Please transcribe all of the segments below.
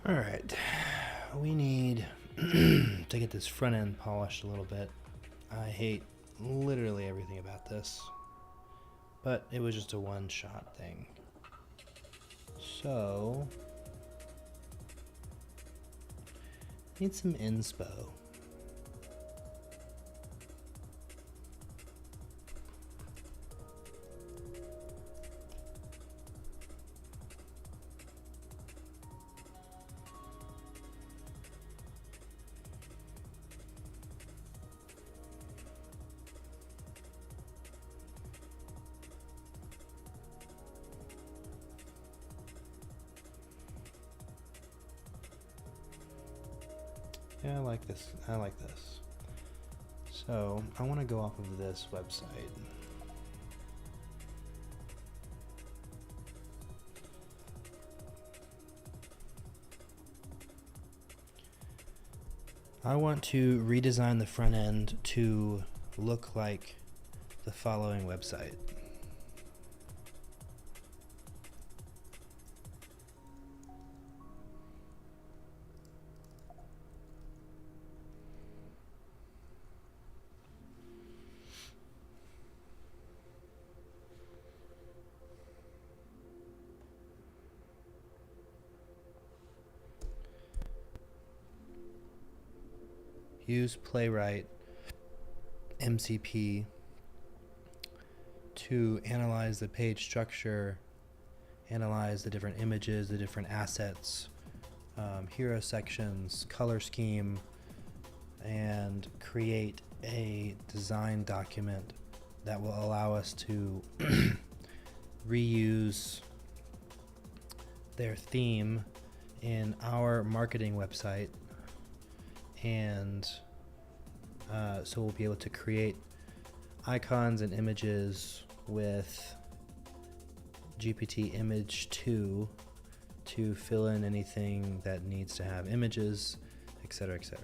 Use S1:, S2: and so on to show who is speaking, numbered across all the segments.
S1: All right, we need to get this front end polished a little bit. I hate literally everything about this, but it was just a one-shot thing. So, need some inspo. Yeah, I like this. I like this. So I want to go off of this website. I want to redesign the front end to look like the following website. Use Playwright MCP to analyze the page structure, analyze the different images, the different assets, hero sections, color scheme, and create a design document that will allow us to reuse their theme in our marketing website. And so we'll be able to create icons and images with GPT Image 2 to fill in anything that needs to have images, etc., etc.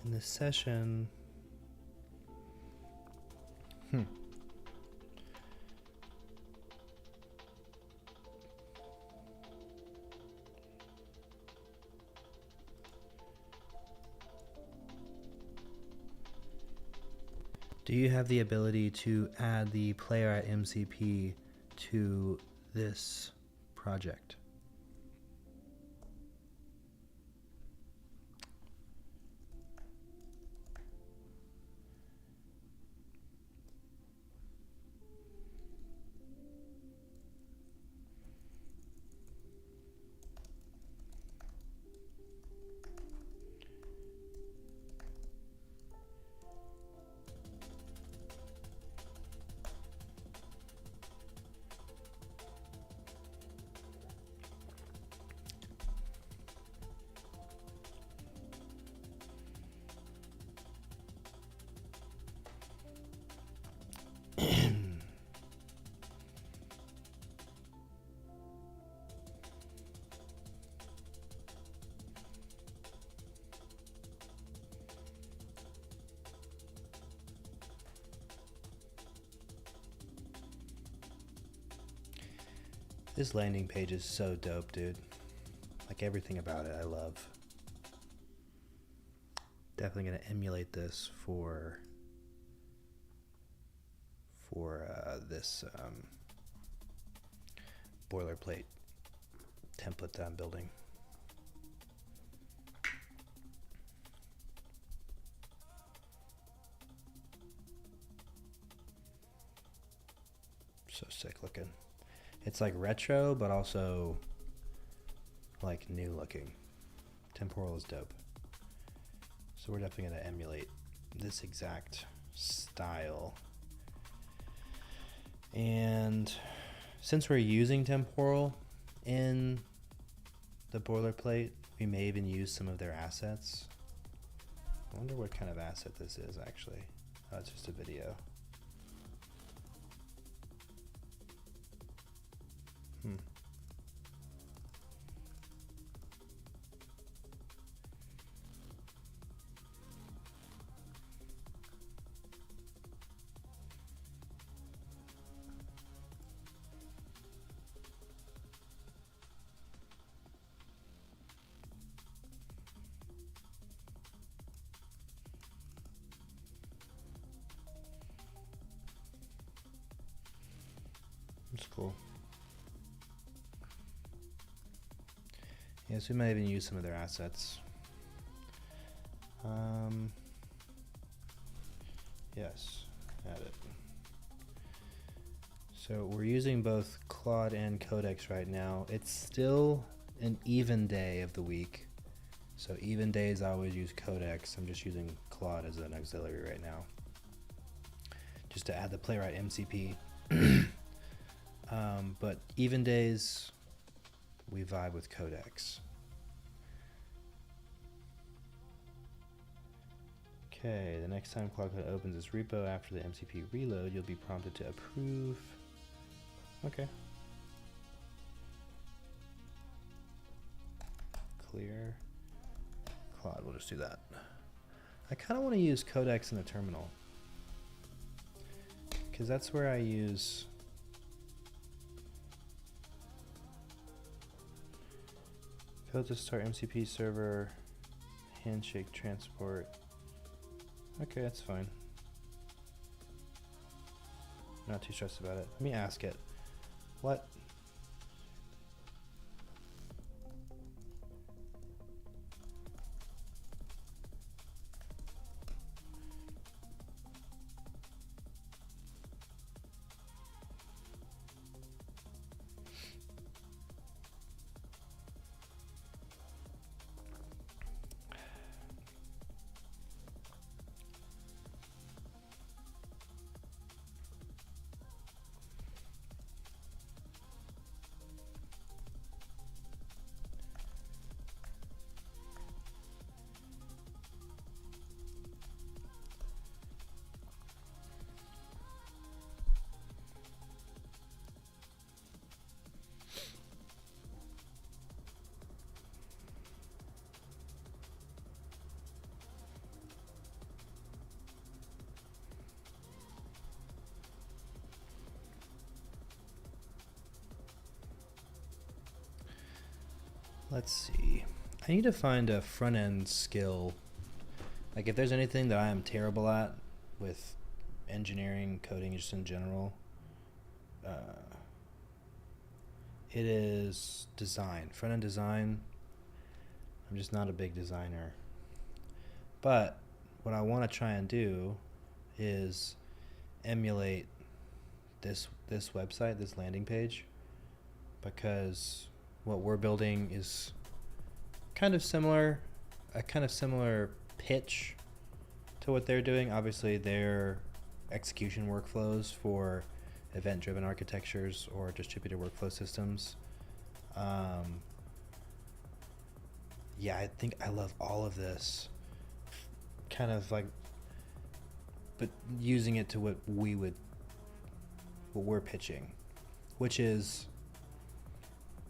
S1: In this session, do you have the ability to add the Playwright MCP to this project? This landing page is so dope, dude. Like everything about it, I love. Definitely gonna emulate this for this boilerplate template that I'm building. So sick looking. It's like retro, but also like new looking. Temporal is dope. So we're definitely going to emulate this exact style. And since we're using temporal in the boilerplate, we may even use some of their assets. I wonder what kind of asset this is actually. Oh, it's just a video. That's cool. Yes, we might even use some of their assets. Yes, add it. So we're using both Claude and Codex right now. It's still an even day of the week. So even days I always use Codex. I'm just using Claude as an auxiliary right now, just to add the Playwright MCP. But even days, we vibe with Codex. Okay, the next time Claude Code opens its repo after the MCP reload, you'll be prompted to approve. Okay. Clear. Claude, we'll just do that. I kind of want to use Codex in the terminal, because that's where I use code to start MCP server, handshake transport. Okay, that's fine. Not too stressed about it. Let me ask it. What? Let's see. I need to find a front-end skill. Like if there's anything that I am terrible at with engineering, coding just in general, it is design. Front-end design, I'm just not a big designer. But what I want to try and do is emulate this website, this landing page, because what we're building is kind of similar, a kind of similar pitch to what they're doing. Obviously, their execution workflows for event-driven architectures or distributed workflow systems. Yeah, I think I love all of this. Kind of like, but using it to what we're pitching, which is,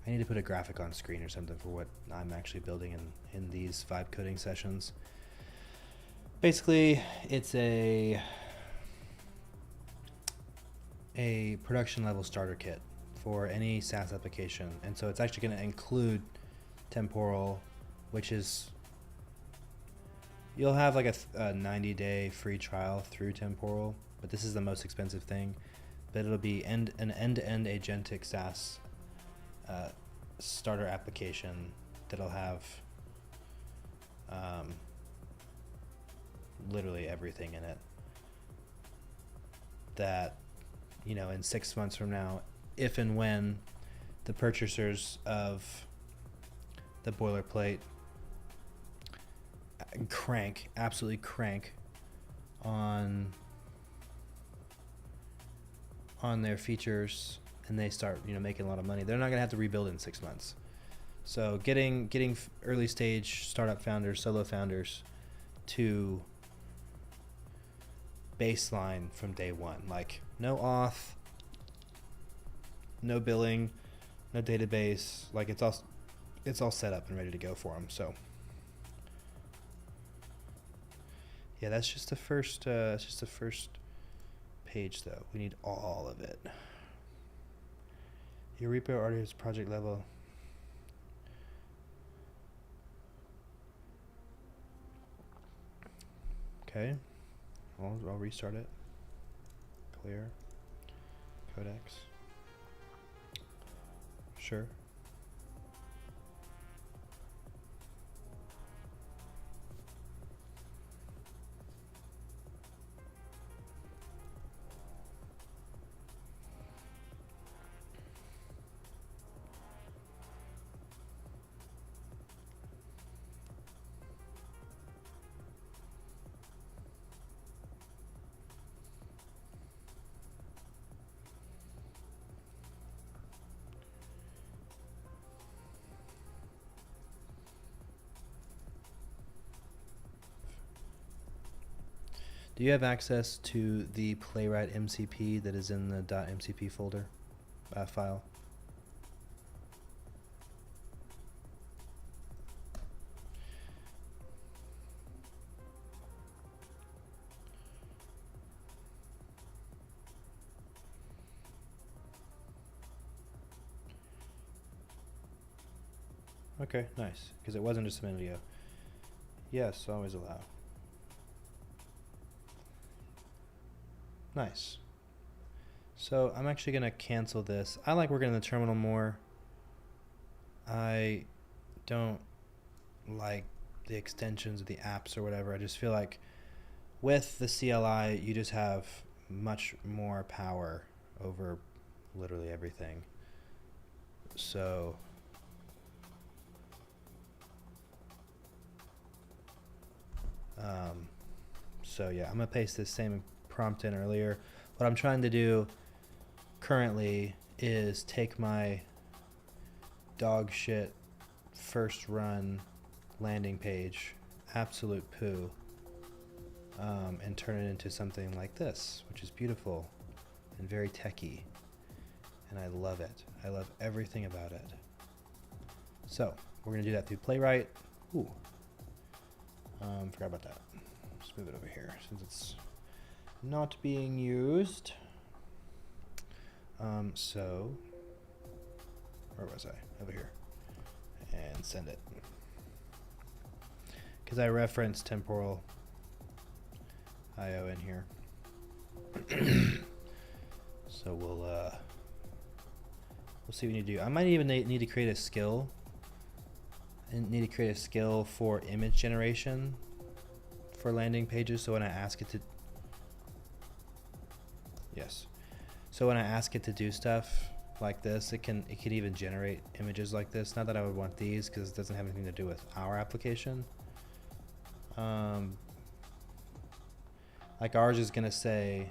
S1: I need to put a graphic on screen or something for what I'm actually building in these vibe coding sessions. Basically, it's a production level starter kit for any SaaS application. And so it's actually going to include temporal, which is, you'll have like a 90-day free trial through temporal, but this is the most expensive thing. But it'll be an end-to-end agentic SaaS starter application that'll have literally everything in it that, you know, in 6 months from now, if and when the purchasers of the boilerplate absolutely crank on their features and they start, you know, making a lot of money, they're not gonna have to rebuild in 6 months. So getting early stage startup founders, solo founders to baseline from day one. Like no auth, no billing, no database. Like it's all set up and ready to go for them. So yeah, that's just the first. It's just the first page, though. We need all of it. Your repo already is project level. Okay, I'll restart it. Clear. Codex. Sure. Do you have access to the Playwright MCP that is in the .mcp folder file? Okay, nice, because it wasn't just a minute ago. Yes, always allow. Nice. So I'm actually going to cancel this. I like working in the terminal more. I don't like the extensions of the apps or whatever. I just feel like with the CLI, you just have much more power over literally everything. So yeah, I'm going to paste this same prompt in earlier. What I'm trying to do currently is take my dog shit first run landing page, absolute poo, and turn it into something like this, which is beautiful and very techy, and I love it. I love everything about it. So we're gonna do that through Playwright. Ooh, forgot about that. Let's move it over here since it's not being used. So where was I? Over here. And send it. Because I referenced temporal IO in here. So we'll see what we need to do. I might even need to create a skill. For image generation for landing pages. So when I ask it to So when I ask it to do stuff like this, it can even generate images like this. Not that I would want these because it doesn't have anything to do with our application. Like ours is gonna say,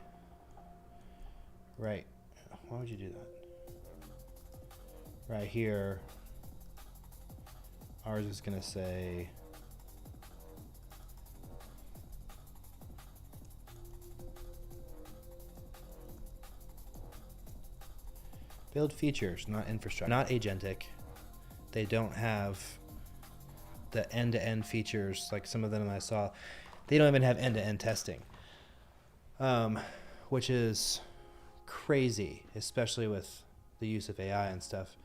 S1: right, why would you do that? Right here, ours is gonna say, build features, not infrastructure, not agentic. They don't have the end-to-end features like some of them I saw. They don't even have end-to-end testing, which is crazy, especially with the use of AI and stuff.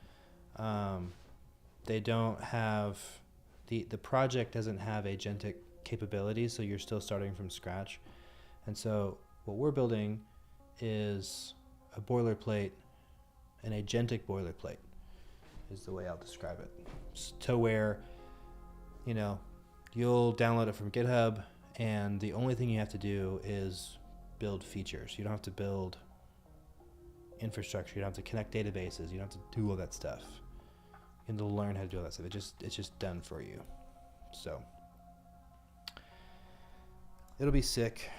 S1: They don't have, the project doesn't have agentic capabilities, so you're still starting from scratch. And so what we're building is a boilerplate, an agentic boilerplate is the way I'll describe it. To where, you'll download it from GitHub, and the only thing you have to do is build features. You don't have to build infrastructure. You don't have to connect databases. You don't have to do all that stuff. You have to learn how to do all that stuff. It's just done for you. So it'll be sick.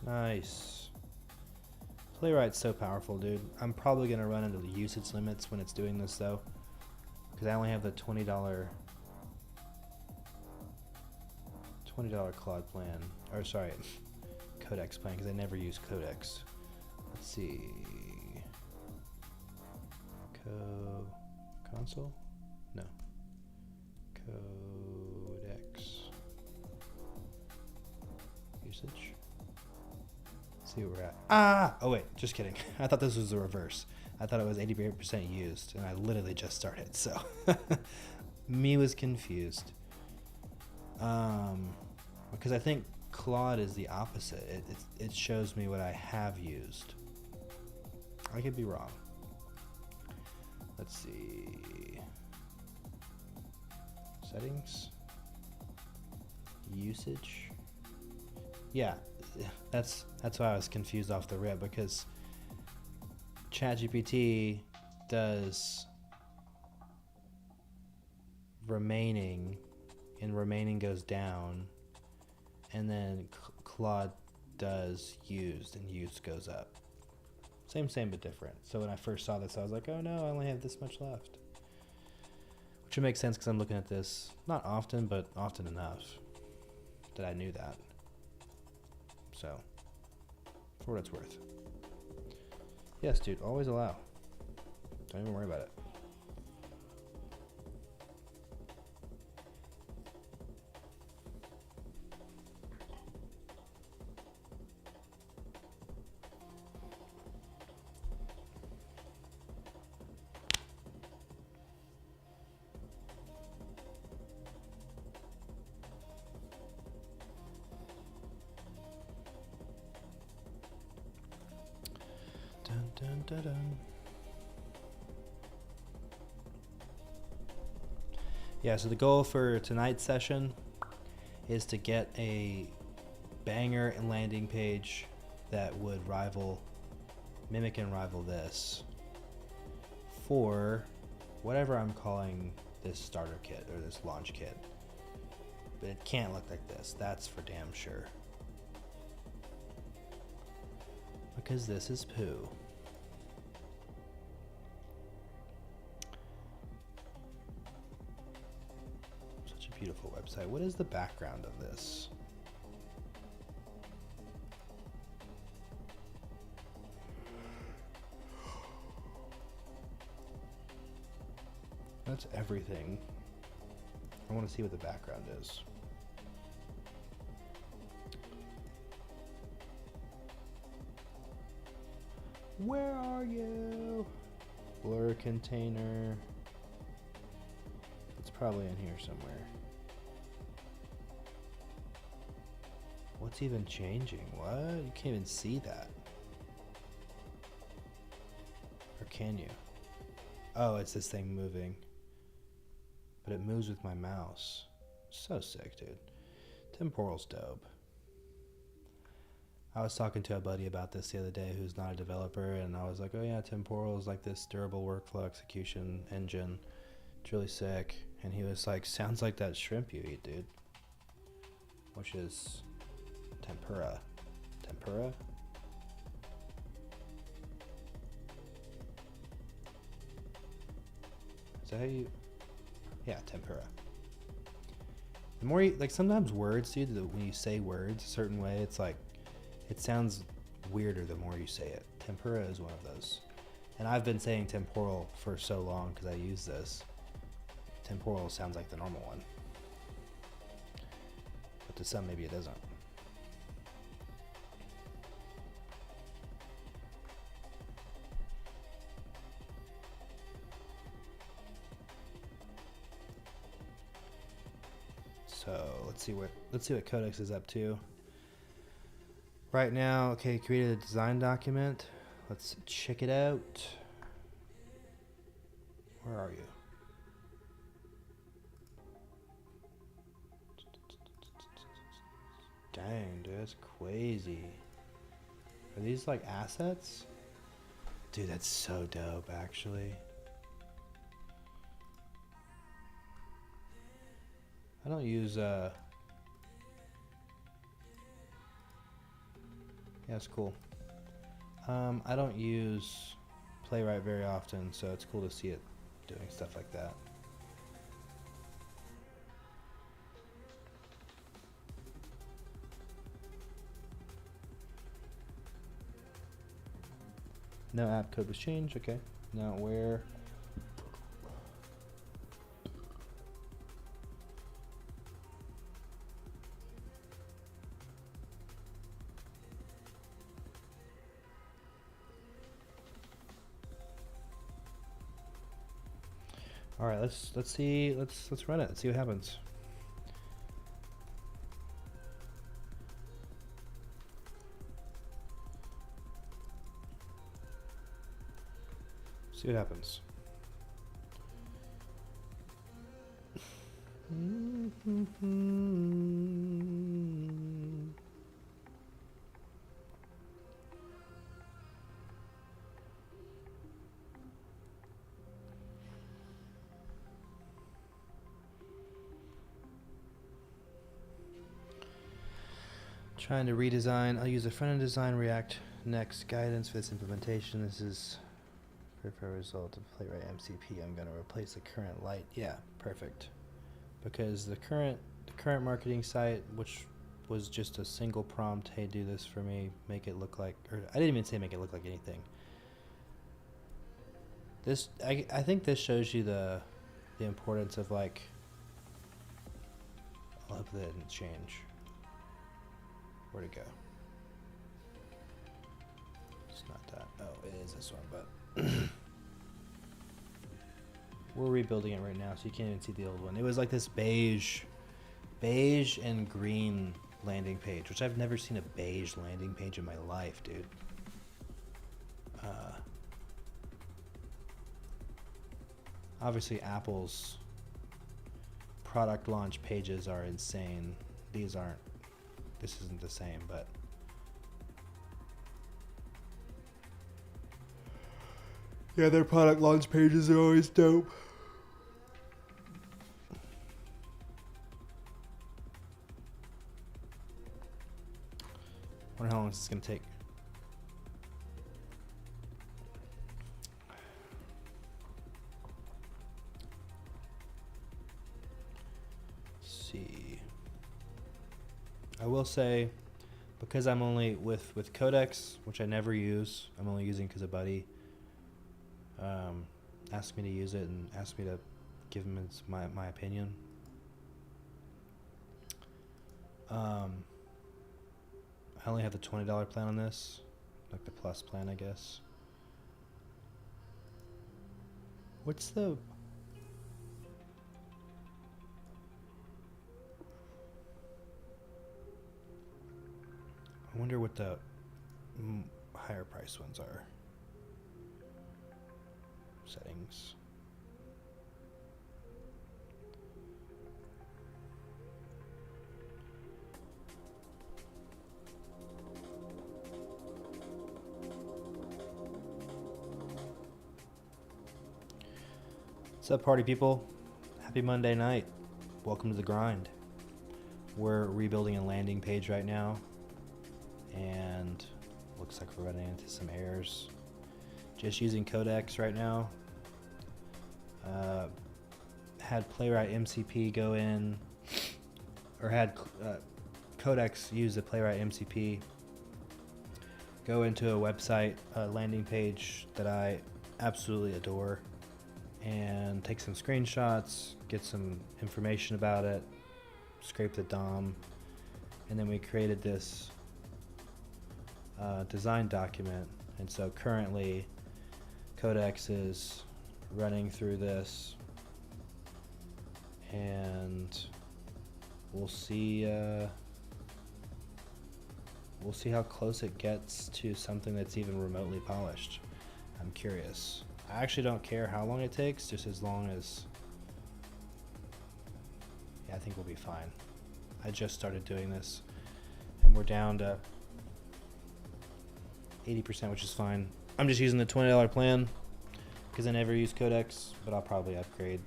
S1: Nice. Playwright's so powerful, dude. I'm probably going to run into the usage limits when it's doing this, though. Because I only have the $20 Claude plan. Or, sorry, Codex plan, because I never use Codex. Let's see. Console? No. Codex. Usage. See where we're at. Ah! Oh, wait. Just kidding. I thought this was the reverse. I thought it was 80% used, and I literally just started, so. Me was confused. Because I think Claude is the opposite. It shows me what I have used. I could be wrong. Let's see. Settings. Usage. Yeah, that's why I was confused off the rip, because ChatGPT does remaining, and remaining goes down, and then Claude does used, and used goes up. Same but different. So when I first saw this, I was like, oh no, I only have this much left. Which would make sense because I'm looking at this not often, but often enough that I knew that. So, for what it's worth. Yes, dude, always allow. Don't even worry about it. Dun, dun, dun. Yeah, so the goal for tonight's session is to get a banger and landing page that would mimic and rival this for whatever I'm calling this starter kit or this launch kit. But it can't look like this, that's for damn sure. Because this is poo. Beautiful website. What is the background of this? That's everything. I want to see what the background is. Where are you? Blur container. It's probably in here somewhere. What's even changing? What? You can't even see that. Or can you? Oh, it's this thing moving. But it moves with my mouse. So sick, dude. Temporal's dope. I was talking to a buddy about this the other day who's not a developer, and I was like, oh yeah, Temporal is like this durable workflow execution engine. It's really sick. And he was like, sounds like that shrimp you eat, dude. Which is tempura. Tempura? Is that how you... Yeah, tempura. The more you... Like, sometimes words, dude, when you say words a certain way, it's like... It sounds weirder the more you say it. Tempura is one of those. And I've been saying temporal for so long because I use this. Temporal sounds like the normal one. But to some, maybe it doesn't. So let's see what Codex is up to. Right now, okay, created a design document. Let's check it out. Where are you? Dang, dude, that's crazy. Are these like assets? Dude, that's so dope, actually. I don't use Yeah, it's cool. I don't use Playwright very often, so it's cool to see it doing stuff like that. No app code was changed. Okay. Now where? All right. Let's see. Let's run it. Let's see what happens. See what happens. Trying to redesign. I'll use a front-end design React Next guidance for this implementation. This is for a result of Playwright MCP. I'm going to replace the current light. Yeah, perfect. Because the current marketing site, which was just a single prompt, hey, do this for me, make it look like, or I didn't even say make it look like anything. This, I think this shows you the importance of like, I hope that didn't change. Where'd it go? It's not that. Oh, it is this one, but we're rebuilding it right now, so you can't even see the old one. It was like this beige and green landing page, which I've never seen a beige landing page in my life, dude. Obviously, Apple's product launch pages are insane. These aren't. This isn't the same, but yeah, their product launch pages are always dope. I wonder how long this is going to take. Let's see. I will say, because I'm only with Codex, which I never use, I'm only using because a buddy asked me to use it and asked me to give him my opinion. I only have the $20 plan on this, like the plus plan, I guess. What's the... I wonder what the higher price ones are. Settings. What's up, party people? Happy Monday night. Welcome to the grind. We're rebuilding a landing page right now, and looks like we're running into some errors. Just using Codex right now. Had Playwright MCP go in, or had Codex use the Playwright MCP, go into a website, a landing page that I absolutely adore, and take some screenshots, get some information about it, scrape the DOM, and then we created this design document. And so currently Codex is running through this, and we'll see how close it gets to something that's even remotely polished. I'm curious. I actually don't care how long it takes, just as long as, yeah, I think we'll be fine. I just started doing this, and we're down to 80%, which is fine. I'm just using the $20 plan because I never use Codex, but I'll probably upgrade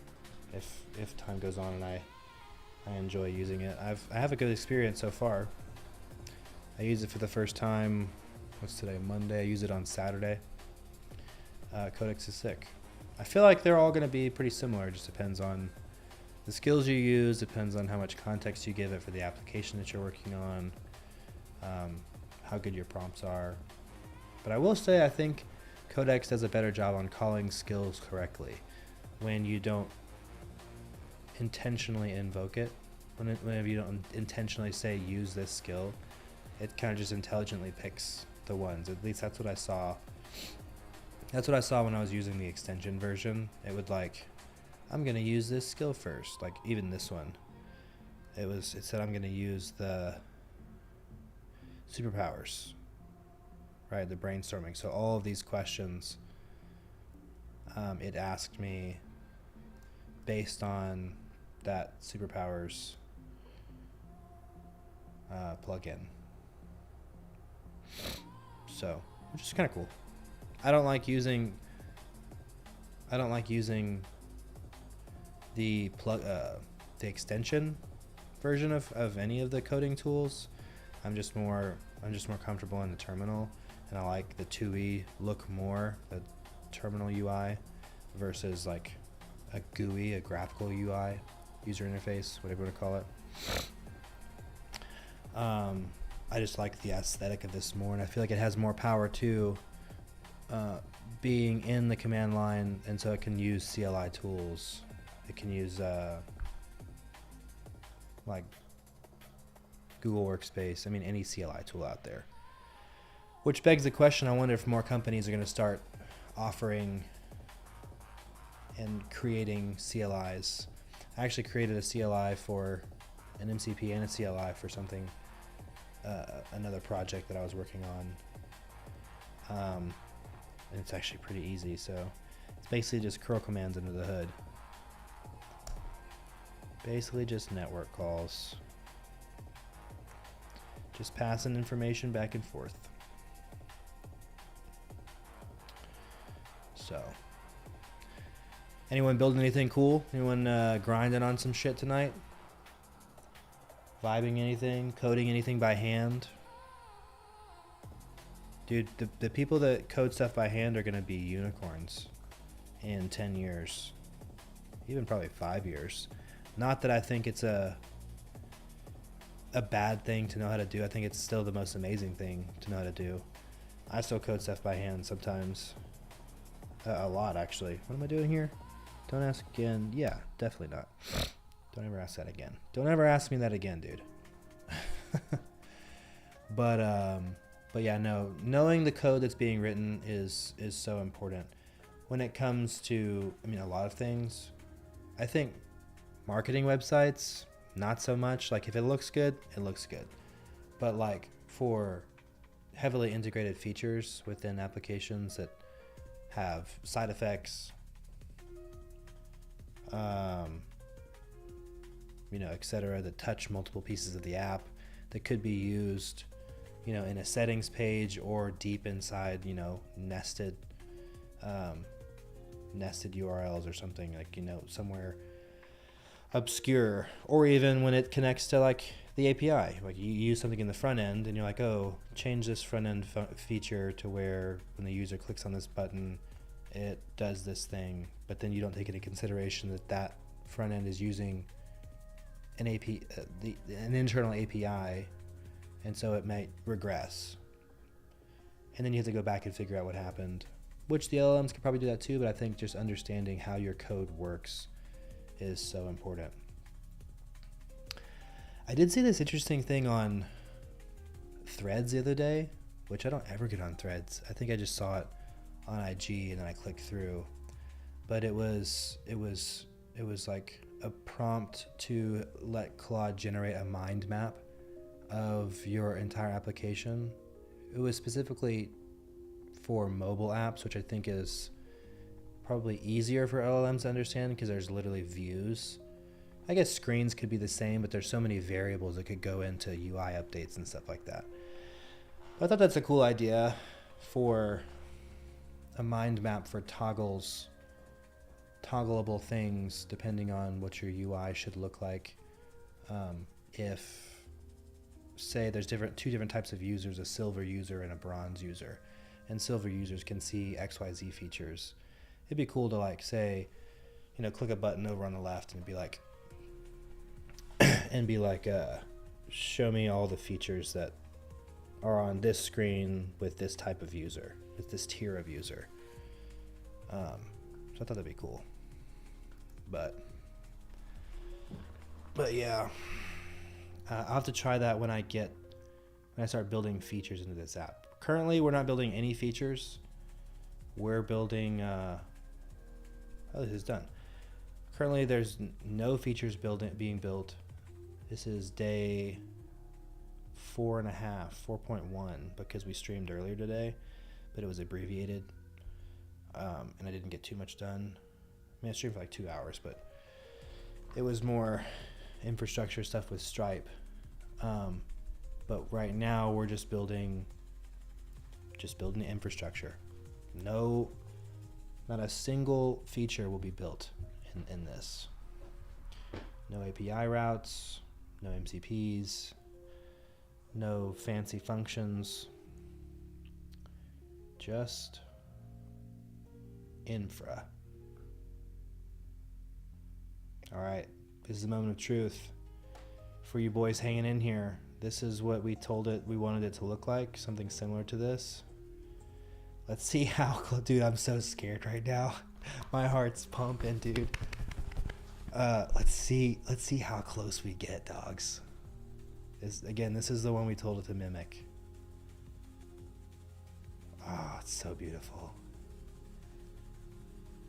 S1: if time goes on and I enjoy using it. I have a good experience so far. I used it for the first time what's today, Monday. I use it on Saturday. Codex is sick. I feel like they're all going to be pretty similar. It just depends on the skills you use, depends on how much context you give it for the application that you're working on, how good your prompts are. But I will say I think Codex does a better job on calling skills correctly when you don't intentionally invoke it. Whenever you don't intentionally say use this skill, it kind of just intelligently picks the ones. At least that's what I saw. That's what I saw when I was using the extension version. It would like, I'm going to use this skill first. Like even this one, it said I'm going to use the superpowers, right? The brainstorming. So all of these questions, it asked me based on that superpowers plugin. So, which is kind of cool. I don't like using the extension version of any of the coding tools. I'm just more comfortable in the terminal, and I like the 2E look more, the terminal UI, versus like a GUI, a graphical UI, user interface, whatever you want to call it. I just like the aesthetic of this more, and I feel like it has more power too, being in the command line, and so it can use CLI tools. It can use like Google Workspace. I mean, any CLI tool out there. Which begs the question, I wonder if more companies are going to start offering and creating CLIs. I actually created a CLI for an MCP and a CLI for something, another project that I was working on. And it's actually pretty easy. So it's basically just curl commands under the hood. Basically just network calls. Just passing information back and forth. So, anyone building anything cool? Anyone grinding on some shit tonight? Vibing anything? Coding anything by hand? Dude, the people that code stuff by hand are going to be unicorns in 10 years. Even probably 5 years. Not that I think it's a bad thing to know how to do. I think it's still the most amazing thing to know how to do. I still code stuff by hand sometimes. A lot, actually. What am I doing here? Don't ask again. Yeah, definitely not. Don't ever ask that again. Don't ever ask me that again, dude. But yeah, no. Knowing the code that's being written is so important. When it comes to, I mean, a lot of things. I think marketing websites, not so much. Like, if it looks good, it looks good. But like for heavily integrated features within applications that have side effects, etc., that touch multiple pieces of the app, that could be used, in a settings page or deep inside, nested URLs or something, like, somewhere obscure, or even when it connects to like the API, like you use something in the front end and you're like, oh, change this front end feature to where when the user clicks on this button, it does this thing, but then you don't take into consideration that front end is using an an internal API, and so it might regress. And then you have to go back and figure out what happened, which the LLMs could probably do that too, but I think just understanding how your code works is so important. I did see this interesting thing on Threads the other day, which I don't ever get on Threads. I think I just saw it on IG and then I clicked through. But it was like a prompt to let Claude generate a mind map of your entire application. It was specifically for mobile apps, which I think is probably easier for LLMs to understand because there's literally views. I guess screens could be the same, but there's so many variables that could go into UI updates and stuff like that. But I thought that's a cool idea for a mind map for toggleable things depending on what your UI should look like. If say there's two different types of users, a silver user and a bronze user, and silver users can see XYZ features. It'd be cool to like say, click a button over on the left and be like, show me all the features that are on this screen with this type of user, with this tier of user. So I thought that'd be cool. But yeah, I'll have to try that when I start building features into this app. Currently, we're not building any features. We're building, this is done. Currently, there's no features being built. This is day 4.1 because we streamed earlier today, but it was abbreviated, and I didn't get too much done. I mean, I streamed for like 2 hours, but it was more infrastructure stuff with Stripe. But right now we're just building the infrastructure. Not a single feature will be built in this. No API routes, no MCPs, no fancy functions, just infra. All right, this is the moment of truth for you boys hanging in here. This is what we wanted it to look like, something similar to this. Let's see how, dude, I'm so scared right now. My heart's pumping, dude. Let's see how close we get, dogs. This is the one we told it to mimic. Oh, it's so beautiful.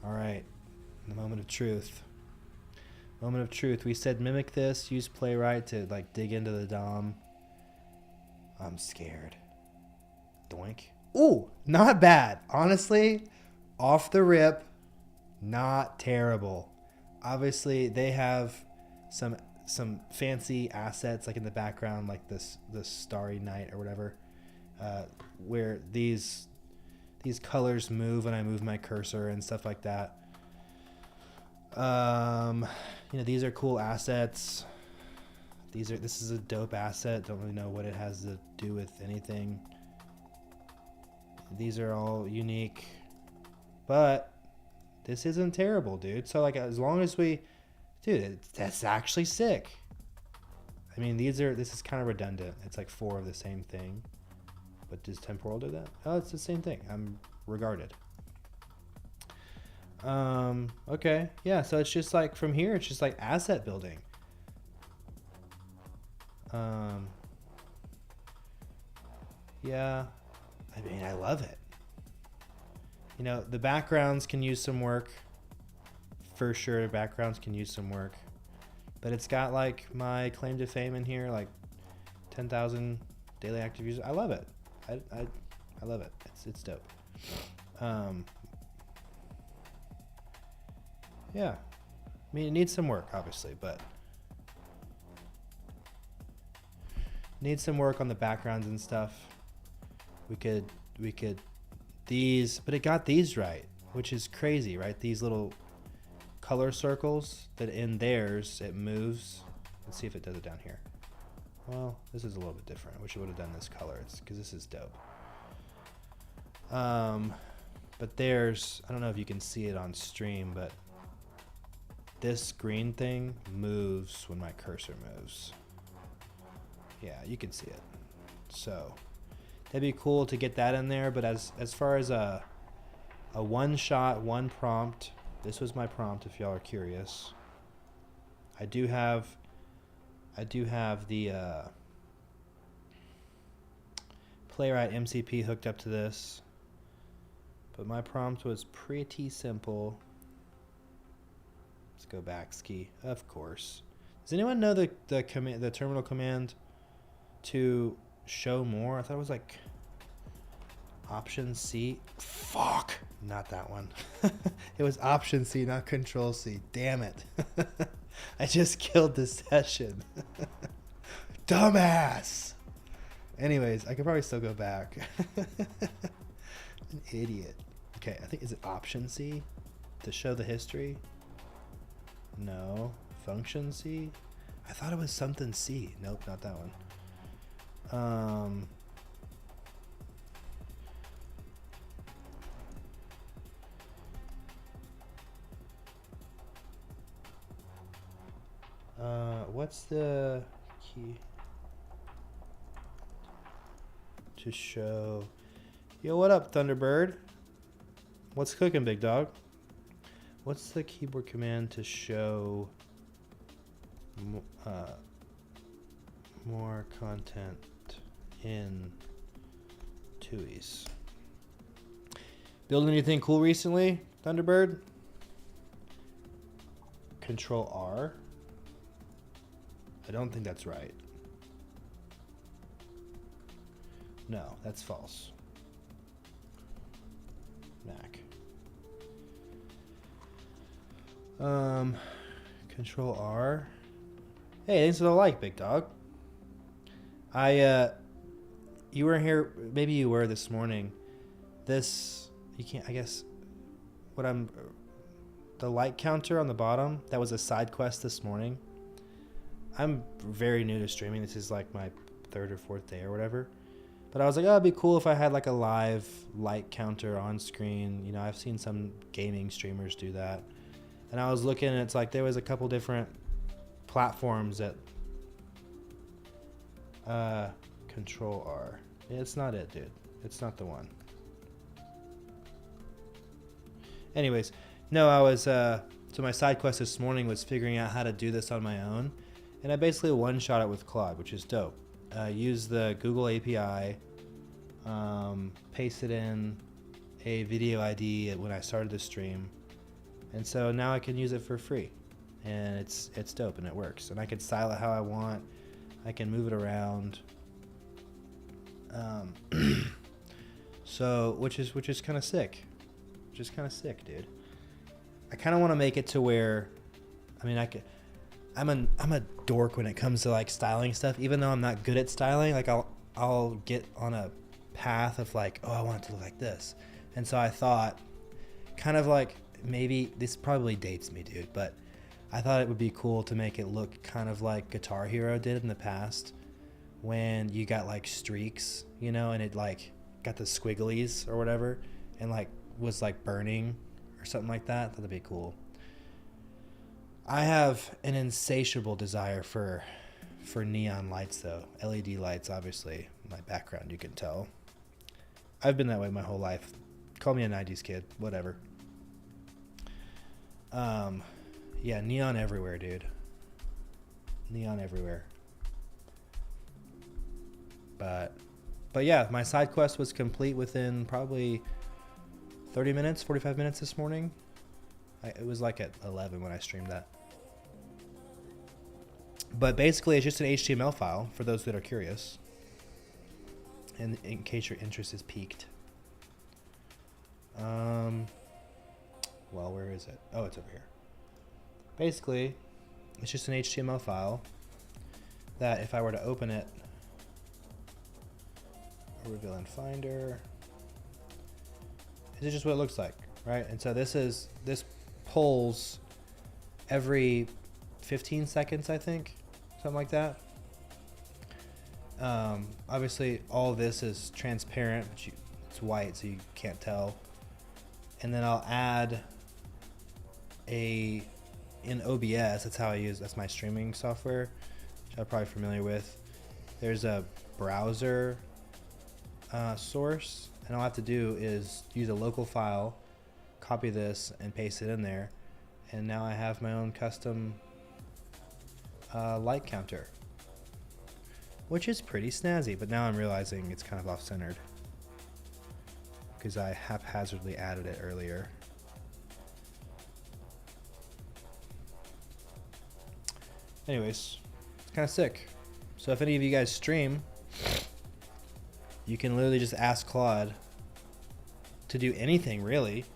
S1: All right, the moment of truth. Moment of truth. We said mimic this, use Playwright to like dig into the DOM. I'm scared. Doink. Ooh, not bad. Honestly, off the rip, not terrible. Obviously, they have some fancy assets like in the background, like this starry night or whatever, where these colors move when I move my cursor and stuff like that. These are cool assets. This is a dope asset. Don't really know what it has to do with anything. These are all unique, but this isn't terrible, dude. So like, as long as that's actually sick. I mean, this is kind of redundant. It's like 4 of the same thing, but does temporal do that? Oh, it's the same thing. I'm regarded. Okay, yeah, so it's just like from here, it's just like asset building. Yeah, I mean, I love it. The backgrounds can use some work. For sure, the backgrounds can use some work. But it's got like my claim to fame in here, like 10,000 daily active users. I love it. I love it. It's dope. Yeah, I mean, it needs some work, obviously, but needs some work on the backgrounds and stuff. We could these, but it got these right, which is crazy, right? These little color circles that in theirs it moves. Let's see if it does it down here. Well, this is a little bit different. I wish it would have done this color. It's because this is dope. But theirs, I don't know if you can see it on stream, but this green thing moves when my cursor moves. Yeah, you can see it. So that'd be cool to get that in there. But as far as a one shot, one prompt, this was my prompt if y'all are curious. I do have the Playwright MCP hooked up to this, but my prompt was pretty simple. Let's go back ski. Of course. Does anyone know the terminal command to show more? I thought it was like Option C. Fuck, not that one. It was Option C, not Control C. Damn it. I just killed this session. Dumbass. Anyways, I could probably still go back. An idiot. Okay, I think, is it Option C to show the history? No. Function C? I thought it was something C. Nope, not that one. What's the key to show? Yo, what up, Thunderbird? What's cooking, big dog? What's the keyboard command to show more content in TUIs? Building anything cool recently, Thunderbird? Control R? I don't think that's right. No, that's false. Mac. Control R. Hey, thanks for the like, big dog. You were here, maybe you were this morning. You can't, I guess, the like counter on the bottom, that was a side quest this morning. I'm very new to streaming. This is like my third or fourth day or whatever. But I was like, oh, it'd be cool if I had like a live like counter on screen. You know, I've seen some gaming streamers do that. And I was looking, and it's like there was a couple different platforms that Control R. Yeah, it's not it, dude. It's not the one. Anyways, no, I was so my side quest this morning was figuring out how to do this on my own, and I basically one-shot it with Claude, which is dope. Use the Google API, paste it in a video ID when I started the stream, and so now I can use it for free, and it's dope and it works, and I can style it how I want. I can move it around. So which is kind of sick. Which is kind of sick, dude. I kind of want to make it to where, I mean, I'm a dork when it comes to like styling stuff. Even though I'm not good at styling, like I'll get on a path of like, oh, I want it to look like this. And so I thought, kind of like, maybe this probably dates me, dude, but I thought it would be cool to make it look kind of like Guitar Hero did in the past, when you got like streaks, you know, and it like got the squigglies or whatever, and like was like burning or something like that. That'd be cool. I have an insatiable desire for neon lights, though. LED lights, obviously, my background, you can tell. I've been that way my whole life. Call me a 90s kid, whatever. Yeah, neon everywhere, dude. Neon everywhere. But yeah, my side quest was complete within probably 30 minutes, 45 minutes this morning. It was like at 11 when I streamed that. But basically, it's just an HTML file for those that are curious, and in case your interest is piqued. Well, where is it? Oh, it's over here. Basically, it's just an HTML file that if I were to open it, reveal in Finder, this is just what it looks like, right? And so this pulls every 15 seconds, I think, something like that. Obviously, all this is transparent, but it's white, so you can't tell. And then I'll add in OBS, that's my streaming software, which I'm probably familiar with. There's a browser source, and all I have to do is use a local file, copy this, and paste it in there, and now I have my own custom light counter, which is pretty snazzy. But now I'm realizing it's kind of off-centered because I haphazardly added it earlier. Anyways, it's kind of sick. So if any of you guys stream, you can literally just ask Claude to do anything, really.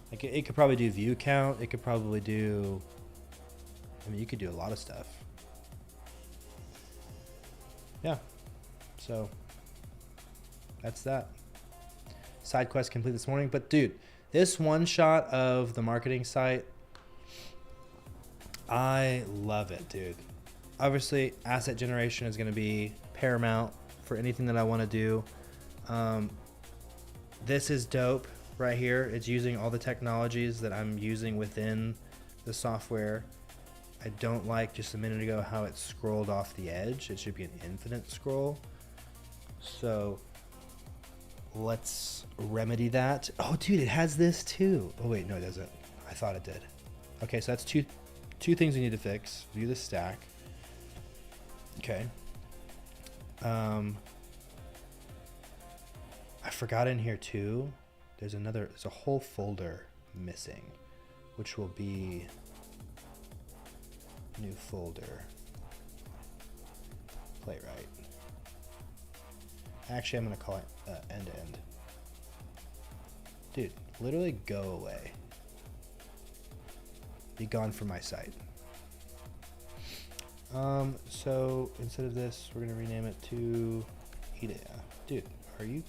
S1: Like it could probably do view count. It could probably do, I mean, you could do a lot of stuff. Yeah. So that's that. Side quest complete this morning. But dude, this one shot of the marketing site, I love it, dude. Obviously, asset generation is going to be paramount for anything that I want to do. This is dope right here. It's using all the technologies that I'm using within the software. I don't like just a minute ago how it scrolled off the edge. It should be an infinite scroll. So let's remedy that. Oh, dude, it has this too. Oh wait, no, it doesn't. I thought it did. Okay, so that's two things we need to fix. View the stack. Okay. I forgot in here too. There's a whole folder missing, which will be new folder. Playwright. Actually, I'm gonna call it end to end. Dude, literally go away. Be gone from my site. So instead of this, we're gonna rename it to Ida. Dude, are you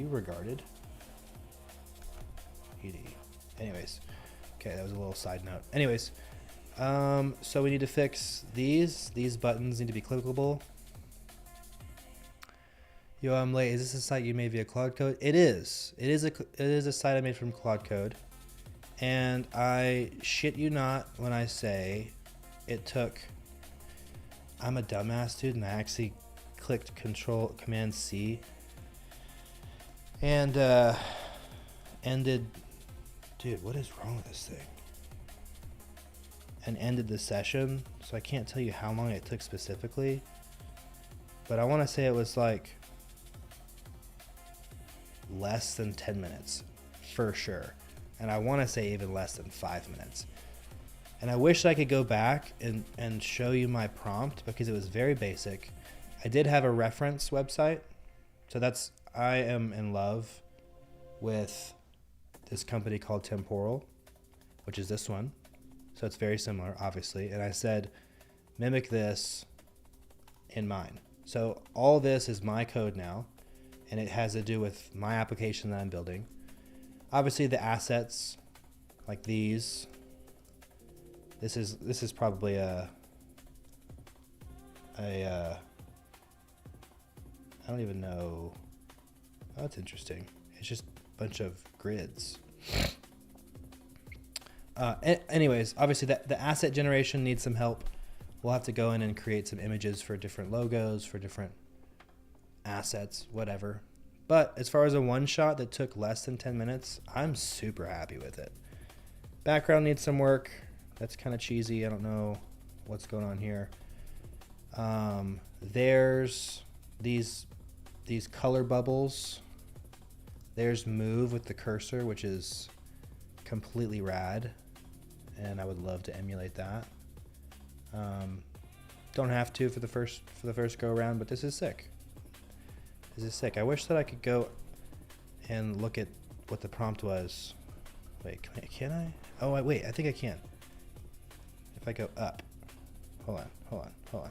S1: regarded? Ed. Anyways, okay, that was a little side note. Anyways, so we need to fix these. These buttons need to be clickable. Yo, I'm late. Is this a site you made via Claude Code? It is. It is a site I made from Claude Code, and I shit you not when I say it took. I'm a dumbass, dude, and I actually clicked Command C and ended. Dude, what is wrong with this thing? And ended the session, so I can't tell you how long it took specifically, but I want to say it was like less than 10 minutes for sure, and I want to say even less than 5 minutes. And I wish I could go back and show you my prompt, because it was very basic. I did have a reference website, so I am in love with this company called Temporal, which is this one. So it's very similar, obviously. And I said, mimic this in mine. So all this is my code now, and it has to do with my application that I'm building. Obviously the assets, like these, this is probably I don't even know. Oh, that's interesting. It's just a bunch of grids. Anyways, obviously the asset generation needs some help. We'll have to go in and create some images for different logos, for different assets, whatever. But as far as a one shot that took less than 10 minutes, I'm super happy with it. Background needs some work. That's kind of cheesy. I don't know what's going on here. There's these color bubbles. There's move with the cursor, which is completely rad, and I would love to emulate that. Don't have to for the first go around, but this is sick. This is sick. I wish that I could go and look at what the prompt was. Wait, can I? Oh, wait, I think I can. If I go up. Hold on.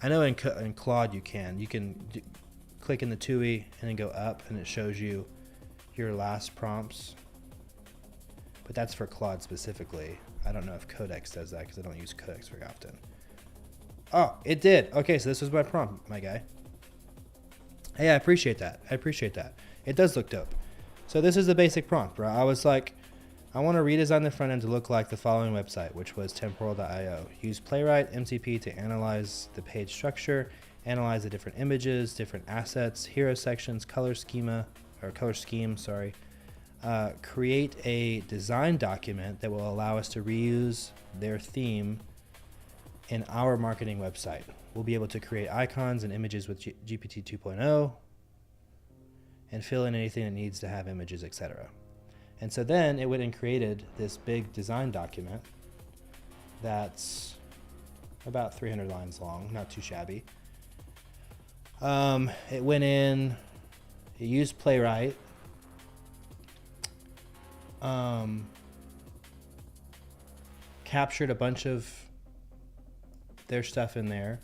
S1: I know in Claude you can. You can click in the TUI and then go up, and it shows you your last prompts. But that's for Claude specifically. I don't know if Codex does that, because I don't use Codex very often. Oh, it did. Okay, so this was my prompt, my guy. Hey, I appreciate that. It does look dope. So this is the basic prompt, bro. I was like, I want to redesign the front end to look like the following website, which was temporal.io. Use Playwright MCP to analyze the page structure, analyze the different images, different assets, hero sections, color scheme, create a design document that will allow us to reuse their theme in our marketing website. We'll be able to create icons and images with GPT 2.0 and fill in anything that needs to have images, etc. And so then it went and created this big design document that's about 300 lines long, not too shabby. It went in, it used Playwright, captured a bunch of their stuff in there,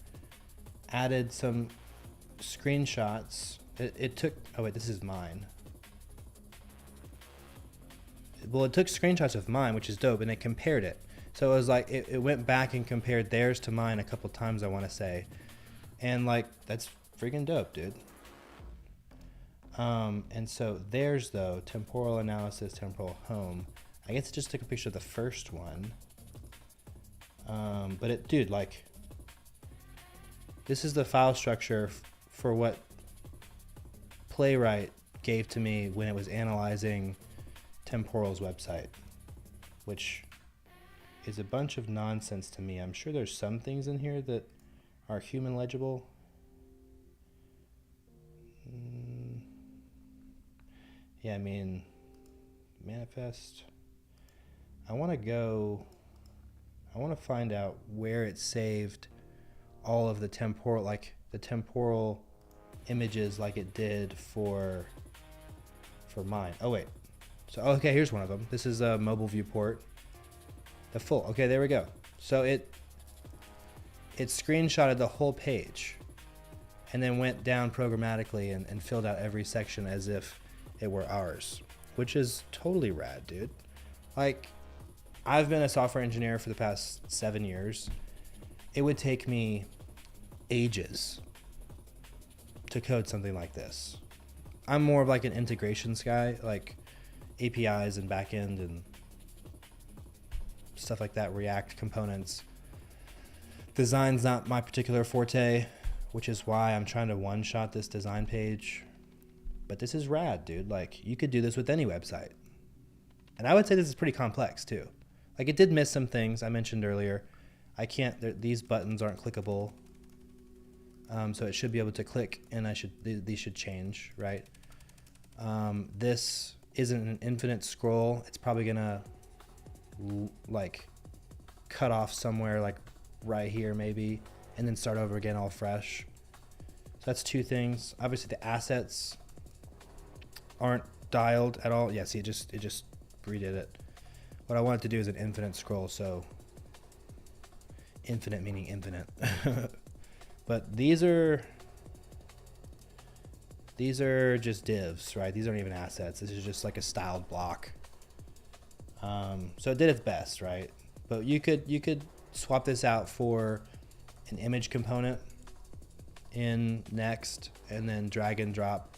S1: added some screenshots. It took, oh wait, this is mine. Well, it took screenshots of mine, which is dope, and it compared it. So it was like, it went back and compared theirs to mine a couple times, I want to say. And like, that's freaking dope, dude. And so there's though, temporal analysis, temporal home. I guess I just took a picture of the first one. But it, dude, like, this is the file structure for what Playwright gave to me when it was analyzing Temporal's website, which is a bunch of nonsense to me. I'm sure there's some things in here that are human legible. Yeah, I mean, manifest. I want to find out where it saved all of the temporal, like the temporal images like it did for mine. Oh wait, so okay, here's one of them. This is a mobile viewport, the full. Okay, there we go. So it screenshotted the whole page and then went down programmatically and filled out every section as if it were ours, which is totally rad, dude. Like, I've been a software engineer for the past 7 years. It would take me ages to code something like this. I'm more of like an integrations guy, like APIs and backend and stuff like that, React components. Design's not my particular forte, which is why I'm trying to one-shot this design page. But this is rad, dude. Like, you could do this with any website. And I would say this is pretty complex too. Like, it did miss some things I mentioned earlier. These buttons aren't clickable. So it should be able to click, and these should change, right? This isn't an infinite scroll. It's probably gonna like cut off somewhere like right here maybe, and then start over again all fresh. So that's two things. Obviously the assets aren't dialed at all. Yeah, see, it just redid it. What I wanted to do is an infinite scroll, so infinite meaning infinite. But these are just divs, right? These aren't even assets. This is just like a styled block. So it did its best, right? But you could swap this out for an image component in Next and then drag and drop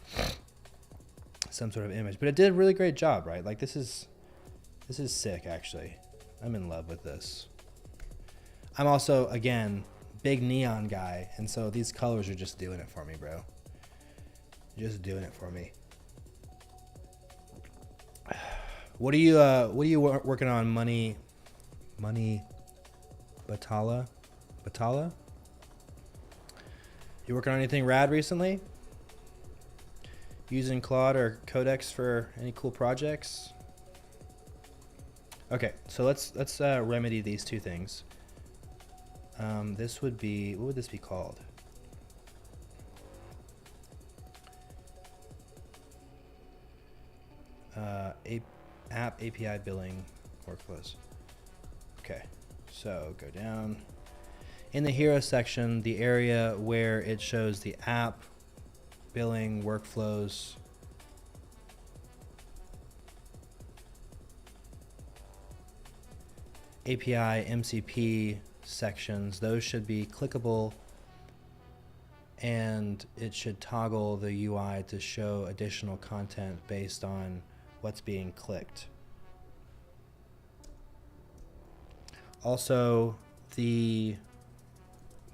S1: some sort of image. But it did a really great job, right? Like, this is sick, actually. I'm in love with this. I'm also, again, big neon guy, and so these colors are just doing it for me, bro. Just doing it for me. What are you working on? Money Batala? You working on anything rad recently? Using Claude or Codex for any cool projects? Okay, so let's remedy these two things. This would be, what would this be called? App API billing workflows. Okay, so go down. In the hero section, the area where it shows the app billing workflows, API MCP sections, those should be clickable, and it should toggle the UI to show additional content based on what's being clicked. Also,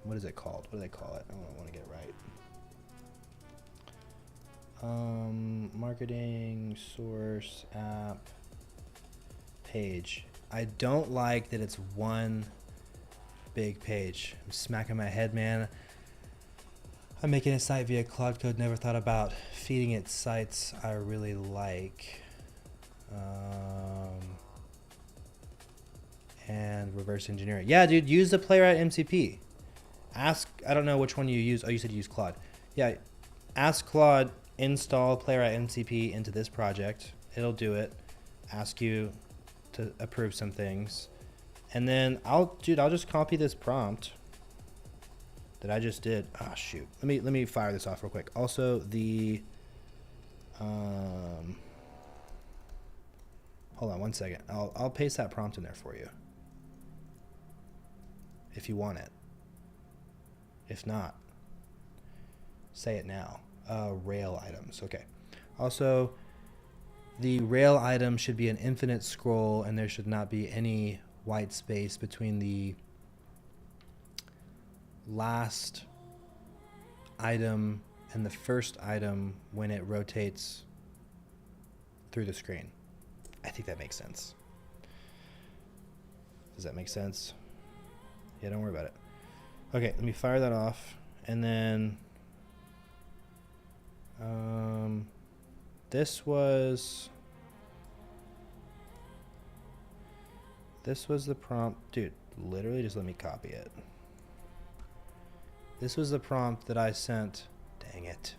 S1: what is it called? What do they call it? I don't want to get it right. Marketing source app page. I don't like that it's one big page. I'm smacking my head, man. I'm making a site via Claude Code. Never thought about feeding it sites I really like. And reverse engineering. Yeah, dude, use the Playwright MCP. Ask, I don't know which one you use. Oh, you said use Claude. Yeah, ask Claude, install Playwright MCP into this project. It'll do it. Ask you to approve some things. And then I'll just copy this prompt that I just did. Ah, oh, shoot. Let me fire this off real quick. Also, hold on one second. I'll paste that prompt in there for you if you want it. If not, Say it now. Rail items. Okay. Also, the rail item should be an infinite scroll, and there should not be any white space between the last item and the first item when it rotates through the screen. I think that makes sense. Does that make sense? Yeah, don't worry about it. Okay, let me fire that off. And then this was the prompt. Dude, literally just let me copy it. This was the prompt that I sent. Dang it.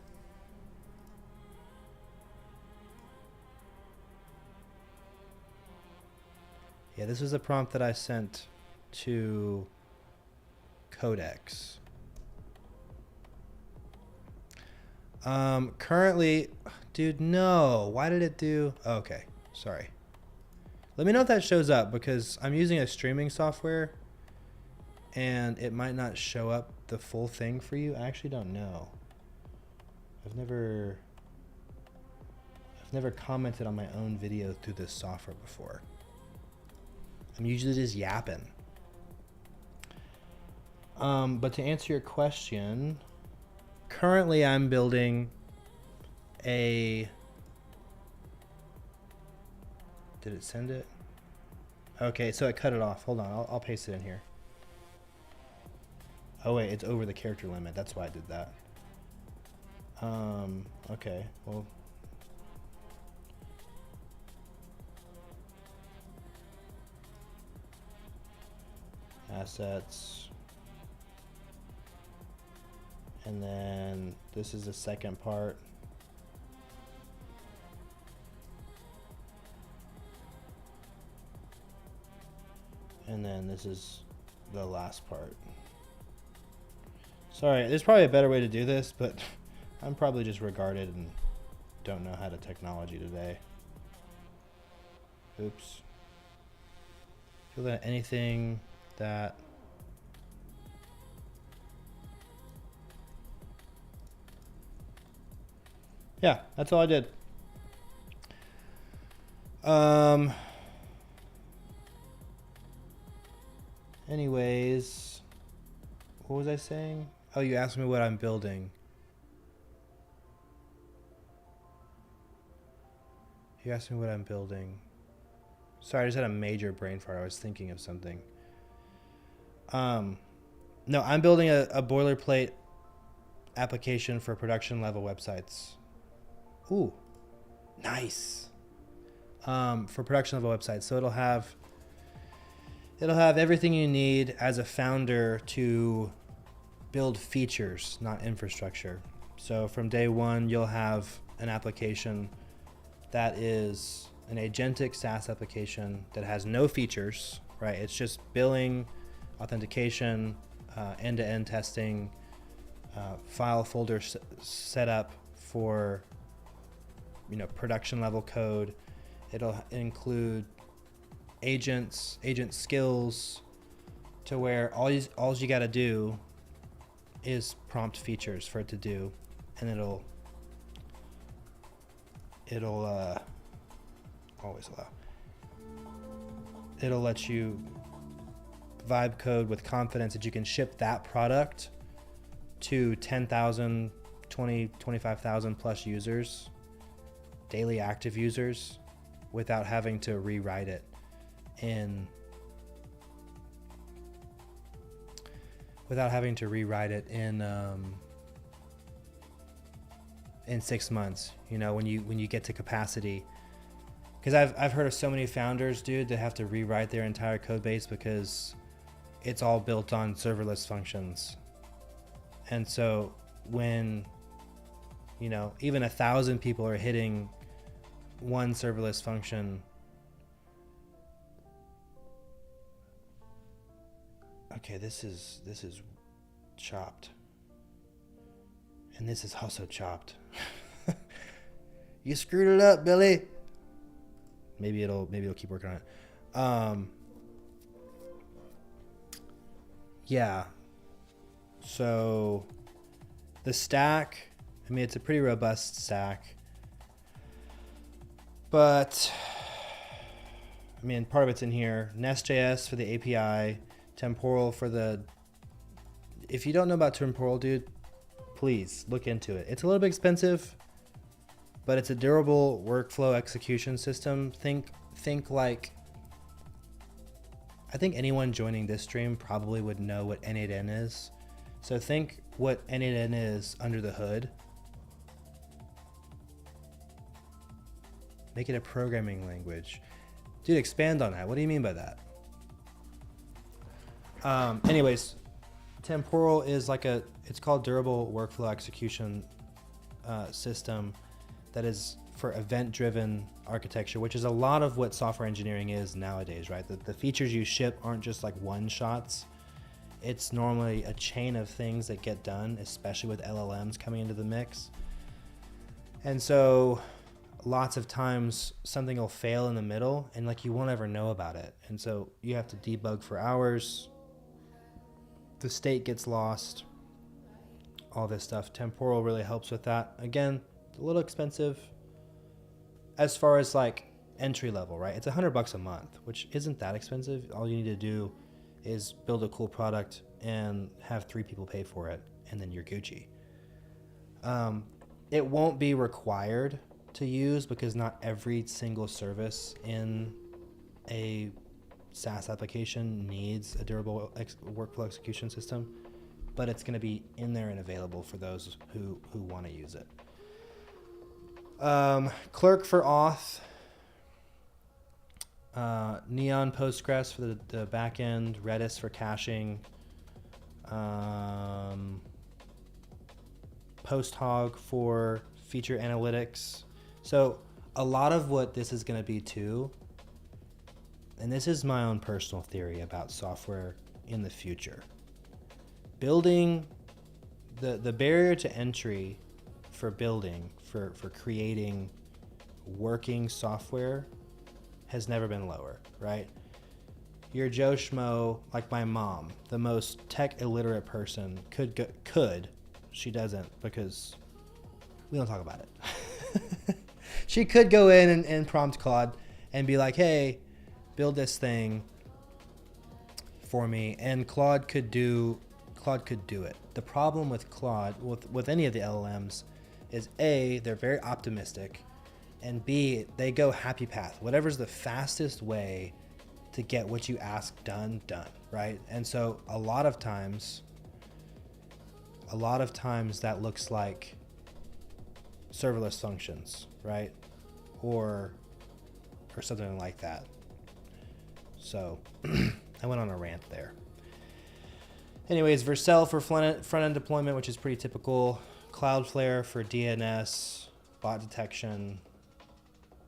S1: Yeah, this was the prompt that I sent to Codex. Currently, dude, no. Why did it do? Oh, okay, sorry. Let me know if that shows up, because I'm using a streaming software and it might not show up the full thing for you. I actually don't know. I've never commented on my own video through this software before. I'm usually just yapping. But to answer your question, currently I'm building a... Did it send it? Okay, so it cut it off. Hold on, I'll paste it in here. Oh wait, it's over the character limit. That's why I did that. Okay, well... Assets. And then this is the second part. And then this is the last part. Sorry, there's probably a better way to do this, but I'm probably just regarded and don't know how to technology today. Oops. Feel that anything that... Yeah, that's all I did. Anyways, what was I saying? Oh, you asked me what I'm building. You asked me what I'm building. Sorry, I just had a major brain fart. I was thinking of something. No, I'm building a boilerplate application for production level websites. Ooh, nice. For production level websites. So it'll have everything you need as a founder to build features, not infrastructure. So from day one, you'll have an application that is an agentic SaaS application that has no features, right? It's just billing, authentication, end-to-end testing, file folder setup for, production level code. It'll include agent skills, to where all you got to do is prompt features for it to do, and it'll always allow. It'll let you vibe code with confidence that you can ship that product to 10,000, 20, 25,000 plus users, daily active users, without having to rewrite it in 6 months, when you get to capacity. Because I've heard of so many founders, dude, that have to rewrite their entire code base because it's all built on serverless functions. And so when, even 1,000 people are hitting one serverless function, okay, this is chopped, and this is also chopped. You screwed it up, Billy. Maybe it'll keep working on it. Yeah. So The stack, I mean, it's a pretty robust stack. But, I mean, part of it's in here. Nest.js for the API, Temporal for the... If you don't know about Temporal, dude, please look into it. It's a little bit expensive, but it's a durable workflow execution system. Think like... I think anyone joining this stream probably would know what N8N is. So think what N8N is under the hood. Make it a programming language. Dude, expand on that. What do you mean by that? Anyways, Temporal is like it's called durable workflow execution system that is for event-driven architecture, which is a lot of what software engineering is nowadays, right? The features you ship aren't just like one-shots. It's normally a chain of things that get done, especially with LLMs coming into the mix. And so lots of times something will fail in the middle and like you won't ever know about it. And so you have to debug for hours. The state gets lost, all this stuff. Temporal really helps with that. Again, a little expensive as far as like entry level, right? It's $100 a month, which isn't that expensive. All you need to do is build a cool product and have 3 people pay for it, and then you're Gucci. It won't be required to use because not every single service in a SaaS application needs a durable workflow execution system, but it's going to be in there and available for those who want to use it. Clerk for auth, Neon Postgres for the back end, Redis for caching, PostHog for feature analytics. So a lot of what this is going to be too, and this is my own personal theory about software in the future. Building the barrier to entry for building, for creating working software has never been lower, right? Your Joe Schmo, like my mom, the most tech illiterate person, she doesn't because we don't talk about it. She could go in and prompt Claude and be like, hey, build this thing for me, and Claude could do it. The problem with Claude, with any of the LLMs, is A, they're very optimistic, and B, they go happy path. Whatever's the fastest way to get what you ask done, right? And so a lot of times that looks like serverless functions, right? Or something like that. So I went on a rant there. Anyways, Vercel for front-end deployment, which is pretty typical. Cloudflare for DNS, bot detection.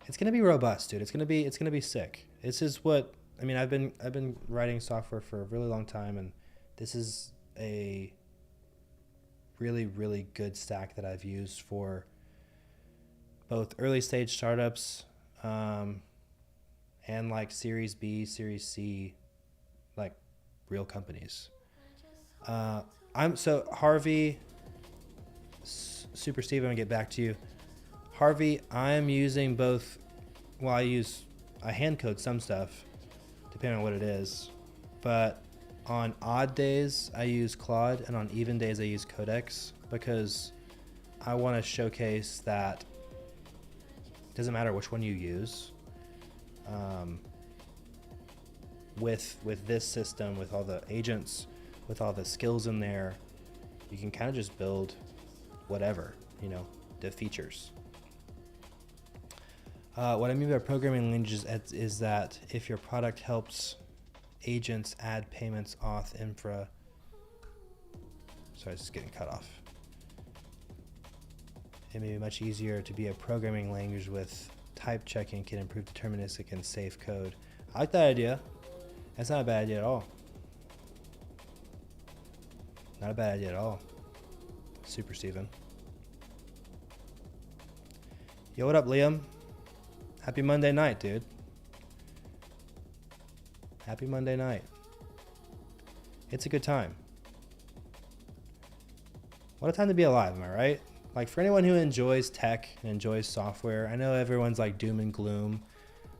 S1: It's gonna be robust, dude. It's gonna be sick. This is what I mean. I've been writing software for a really long time, and this is a really, really good stack that I've used for both early stage startups and like Series B, Series C, like real companies. Harvey, Super Steve, I'm gonna get back to you. Harvey, I'm using both. Well, I hand code some stuff, depending on what it is. But on odd days, I use Claude, and on even days, I use Codex because I want to showcase that it doesn't matter which one you use. With this system, with all the agents, with all the skills in there, you can kind of just build whatever, the features. What I mean by programming languages is that if your product helps agents add payments, auth, infra. Sorry, it's just getting cut off. It may be much easier to be a programming language with type checking can improve deterministic and safe code. I like that idea. That's not a bad idea at all. Not a bad idea at all. Super Steven. Yo, what up, Liam? Happy Monday night, dude. Happy Monday night. It's a good time. What a time to be alive, am I right? Like, for anyone who enjoys tech and enjoys software, I know everyone's like doom and gloom.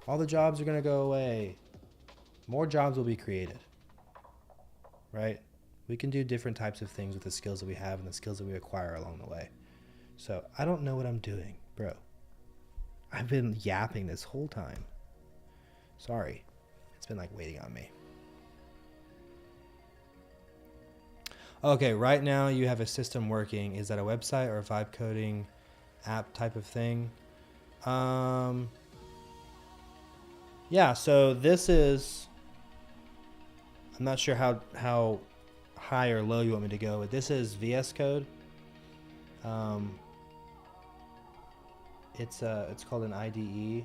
S1: All the jobs are going to go away. More jobs will be created, right? We can do different types of things with the skills that we have and the skills that we acquire along the way. So I don't know what I'm doing, bro. I've been yapping this whole time. Sorry. It's been like waiting on me. Okay, right now you have a system working. Is that a website or a vibe coding app type of thing? Yeah, so this is, I'm not sure how high or low you want me to go, but this is VS Code. It's called an IDE,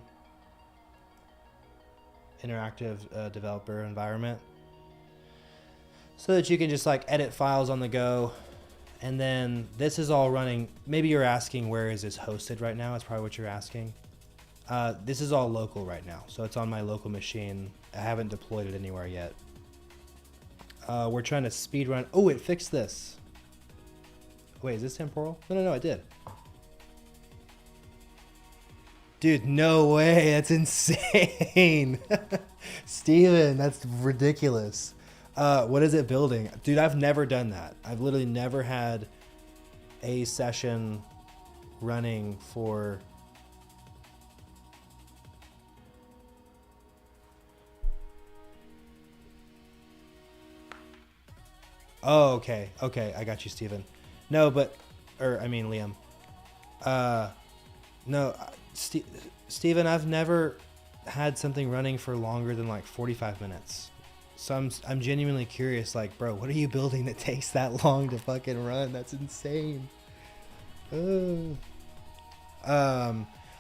S1: interactive developer environment, so that you can just like edit files on the go. And then this is all running. Maybe you're asking, where is this hosted right now? That's probably what you're asking. This is all local right now, so it's on my local machine. I haven't deployed it anywhere yet. We're trying to speed run. Oh, it fixed this. Wait, is this temporal? No, it did. Dude, no way. That's insane. Steven, that's ridiculous. What is it building? Dude, I've never done that. I've literally never had a session running for... Oh, okay. I got you, Steven. No, but, Liam. No, Steven, I've never had something running for longer than like 45 minutes. So I'm genuinely curious, like, bro, what are you building that takes that long to fucking run? That's insane.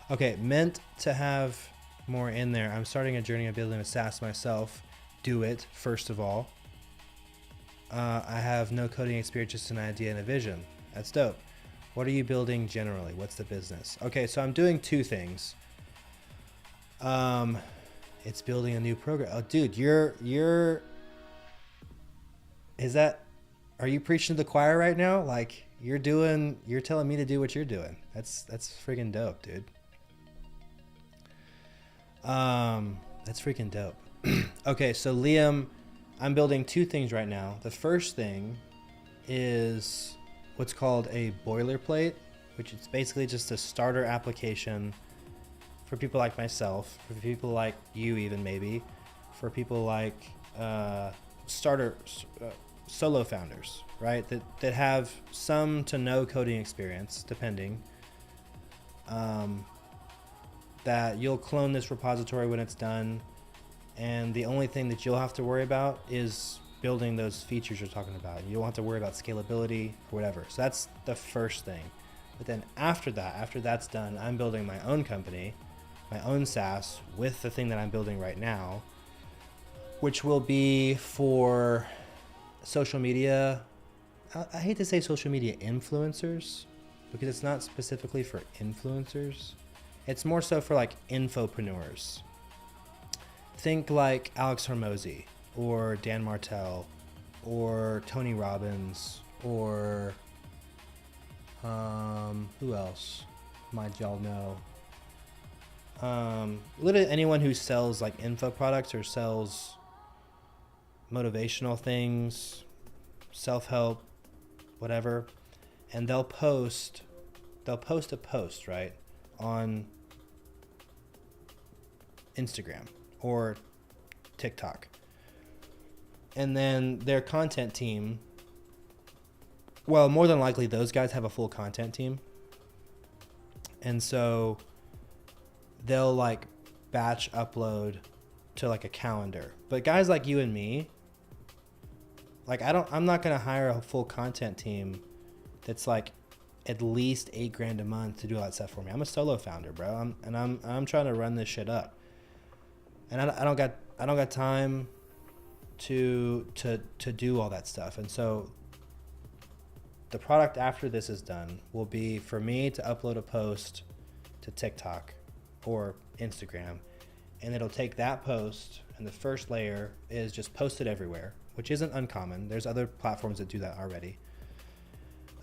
S1: Okay, meant to have more in there. I'm starting a journey of building a SaaS myself. Do it, first of all. I have no coding experience, just an idea and a vision. That's dope. What are you building generally? What's the business? Okay, so I'm doing two things. It's building a new program. Oh, dude, are you preaching to the choir right now? Like, you're telling me to do what you're doing. That's freaking dope, dude. That's freaking dope. Okay, so Liam, I'm building two things right now. The first thing is what's called a boilerplate, which is basically just a starter application for people like myself, for people like you even maybe, for people like solo founders, right? That have some to no coding experience, depending. That you'll clone this repository when it's done, and the only thing that you'll have to worry about is building those features you're talking about. You don't have to worry about scalability or whatever. So that's the first thing. But then after that's done, I'm building my own company, my own SaaS with the thing that I'm building right now, which will be for social media. I hate to say social media influencers, because it's not specifically for influencers. It's more so for like infopreneurs. Think like Alex Hormozy or Dan Martell or Tony Robbins or who else might y'all know? Literally anyone who sells like info products or sells motivational things, self-help, whatever, and they'll post a post, right, on Instagram or TikTok. And then their content team, well, more than likely those guys have a full content team. And so they'll like batch upload to like a calendar. But guys like you and me, like I'm not going to hire a full content team that's like at least $8,000 a month to do all that stuff for me. I'm a solo founder, bro. I'm trying to run this shit up. And I don't got time to do all that stuff. And so the product after this is done will be for me to upload a post to TikTok or Instagram, and it'll take that post, and the first layer is just post it everywhere, which isn't uncommon. There's other platforms that do that already.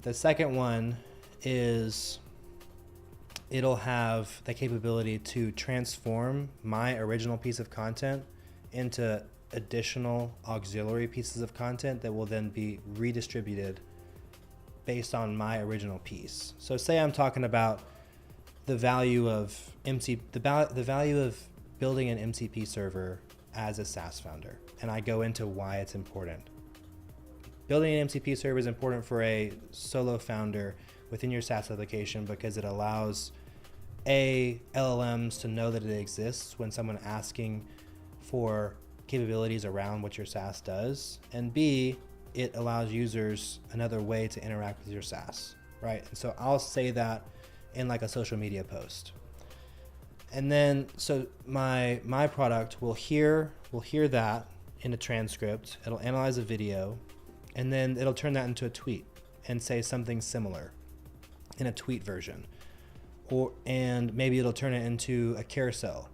S1: The second one is it'll have the capability to transform my original piece of content into additional auxiliary pieces of content that will then be redistributed based on my original piece. So say I'm talking about the value of the value of building an MCP server as a SaaS founder, and I go into why it's important. Building an MCP server is important for a solo founder within your SaaS application because it allows LLMs to know that it exists when someone asking for capabilities around what your SaaS does, and B, it allows users another way to interact with your SaaS, right? And so I'll say that in like a social media post. And then, so my product will hear that in a transcript, it'll analyze a video, and then it'll turn that into a tweet and say something similar in a tweet version. And maybe it'll turn it into a carousel,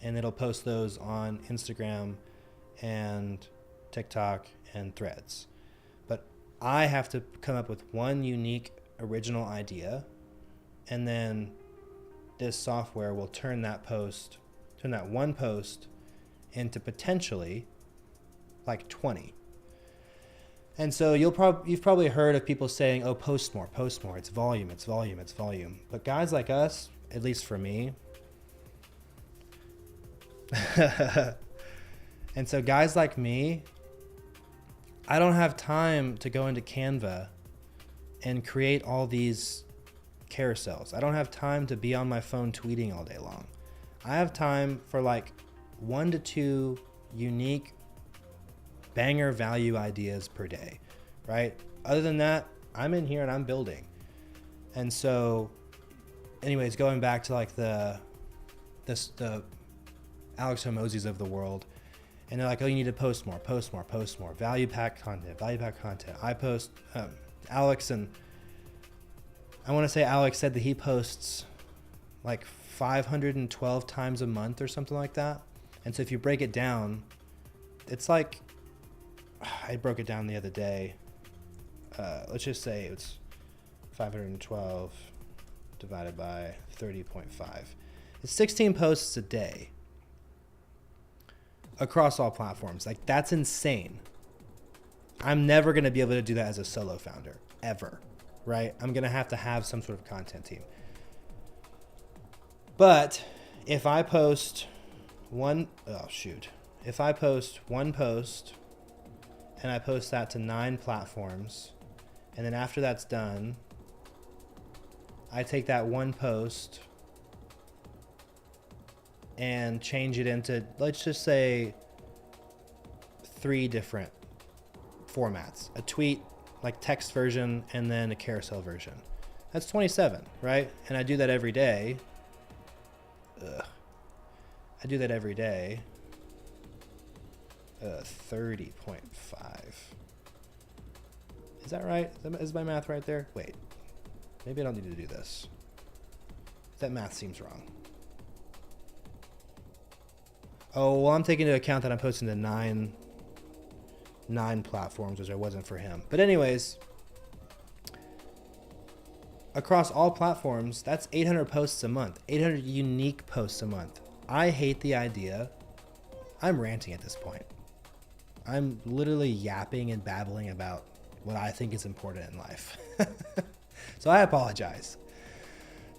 S1: and it'll post those on Instagram and TikTok and Threads. But I have to come up with one unique original idea, and then this software will turn that one post into potentially like 20. And so you've probably heard of people saying, oh, post more, it's volume. But guys like us, at least for me, and so guys like me, I don't have time to go into Canva and create all these carousels. I don't have time to be on my phone tweeting all day long. I have time for like 1 to 2 unique banger value ideas per day, right? Other than that, I'm in here and I'm building. And so anyways, going back to like the Alex Hormozis of the world, and they're like, oh, you need to post more, value pack content. I post, Alex, and I want to say Alex said that he posts like 512 times a month or something like that. And so if you break it down, it's like, I broke it down the other day. Let's just say it's 512 divided by 30.5. It's 16 posts a day across all platforms. Like, that's insane. I'm never going to be able to do that as a solo founder, ever, right? I'm going to have some sort of content team. But if I post one post and I post that to 9 platforms, and then after that's done, I take that one post and change it into, let's just say, 3 different formats. A tweet, like text version, and then a carousel version. That's 27, right? And I do that every day. 30.5. Is that right? Is my math right there? Wait, maybe I don't need to do this. That math seems wrong. Oh, well, I'm taking into account that I'm posting to 9 platforms, which I wasn't for him. But anyways, across all platforms, that's 800 posts a month, 800 unique posts a month. I hate the idea. I'm ranting at this point. I'm literally yapping and babbling about what I think is important in life. So I apologize.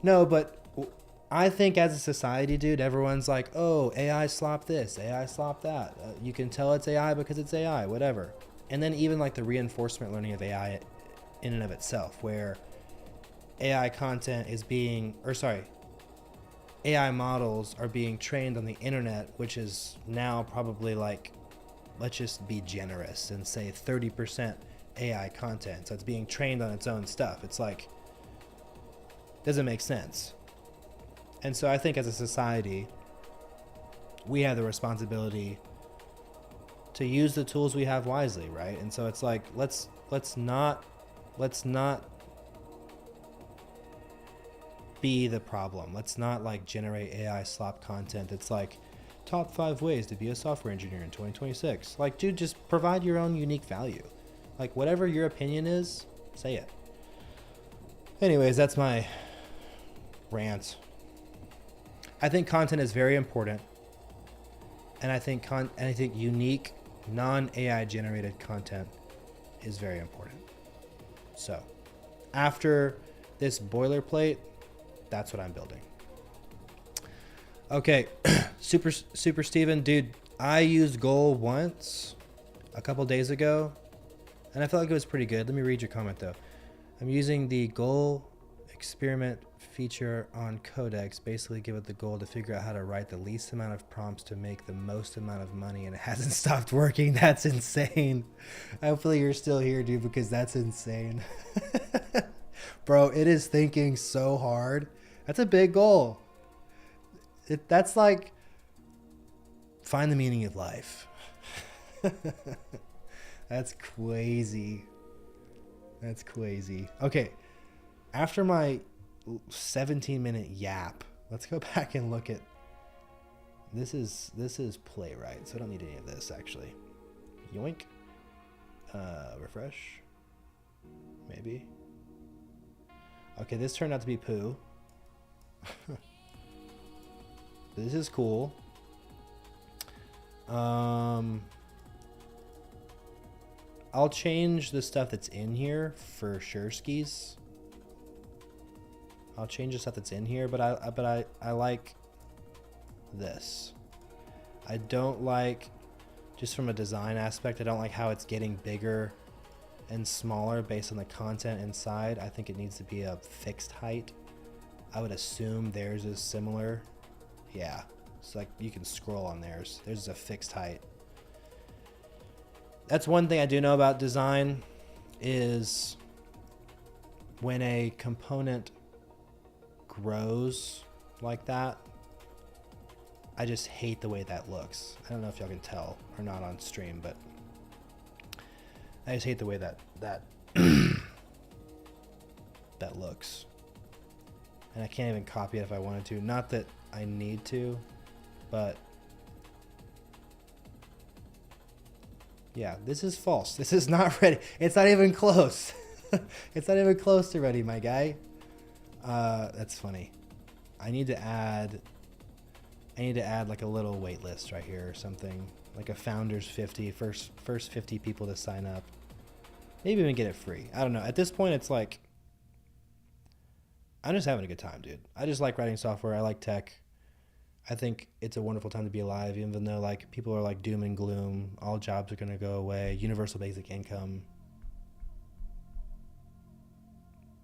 S1: No, but I think as a society, dude, everyone's like, oh, AI slop this, AI slop that. You can tell it's AI because it's AI, whatever. And then even like the reinforcement learning of AI in and of itself, where AI content is AI models are being trained on the internet, which is now probably like, let's just be generous and say 30% AI content. So it's being trained on its own stuff. It's like, doesn't make sense. And so I think as a society, we have the responsibility to use the tools we have wisely, right? And so it's like, let's not be the problem. Let's not like generate AI slop content. It's like top 5 ways to be a software engineer in 2026. Like, dude, just provide your own unique value. Like, whatever your opinion is, say it. Anyways, that's my rant. I think content is very important, and I think unique, non-AI generated content is very important. So, after this boilerplate, that's what I'm building. Okay, Super Steven, dude, I used Goal once a couple days ago, and I felt like it was pretty good. Let me read your comment though. I'm using the Goal experiment feature on Codex. Basically give it the goal to figure out how to write the least amount of prompts to make the most amount of money, and it hasn't stopped working. That's insane. Hopefully you're still here, dude, because that's insane. Bro, it is thinking so hard. That's a big goal. That's like find the meaning of life. That's crazy. That's crazy. Okay, after my 17-minute yap, let's go back and look at this is Playwright, so I don't need any of this actually. Yoink. Refresh. Maybe. Okay, this turned out to be poo. This is cool. I'll change the stuff that's in here for sure skis. I'll change the stuff that's in here, but I like this. I don't like, just from a design aspect, I don't like how it's getting bigger and smaller based on the content inside. I think it needs to be a fixed height. I would assume theirs is similar. Yeah, it's like you can scroll on theirs. Theirs is a fixed height. That's one thing I do know about design is when a component grows like that, I just hate the way that looks. I don't know if y'all can tell or not on stream, but I just hate the way that that looks. And I can't even copy it if I wanted to. Not that I need to, but yeah, this is false. This is not ready. It's not even close. It's not even close to ready, my guy. That's funny. I need to add like a little wait list right here or something, like a founders 50, first 50 people to sign up. Maybe even get it free. I don't know. At this point, it's like, I'm just having a good time, dude. I just like writing software. I like tech. I think it's a wonderful time to be alive, even though like people are like doom and gloom. All jobs are going to go away. Universal basic income.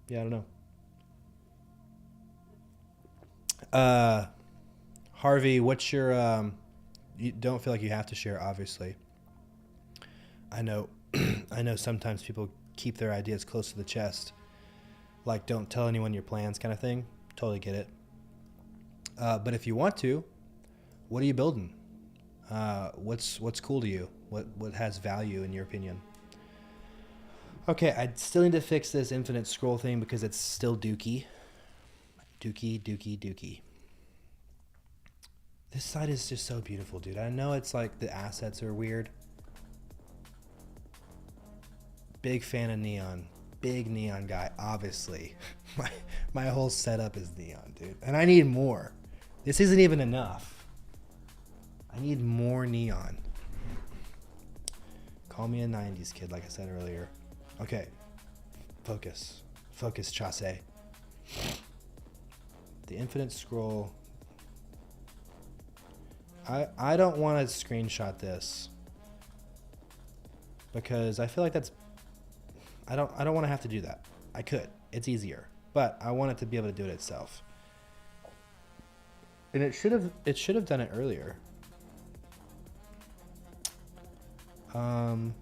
S1: Yeah, I don't know. Harvey, what's your, you don't feel like you have to share, obviously. I know, I know sometimes people keep their ideas close to the chest. Like, don't tell anyone your plans kind of thing. Totally get it. But if you want to, what are you building? What's cool to you? What has value in your opinion? Okay, I still need to fix this infinite scroll thing because it's still dookie. Dookie. This site is just so beautiful, dude. I know it's like the assets are weird. Big fan of neon. Big neon guy, obviously. My whole setup is neon, dude. And I need more. This isn't even enough. I need more neon. Call me a 90s kid, like I said earlier. Okay. Focus, Chasse. The infinite scroll. I don't want to screenshot this because I feel like that's, I don't want to have to do that. I could. It's easier, but I want it to be able to do it itself. And it should have done it earlier. Okay.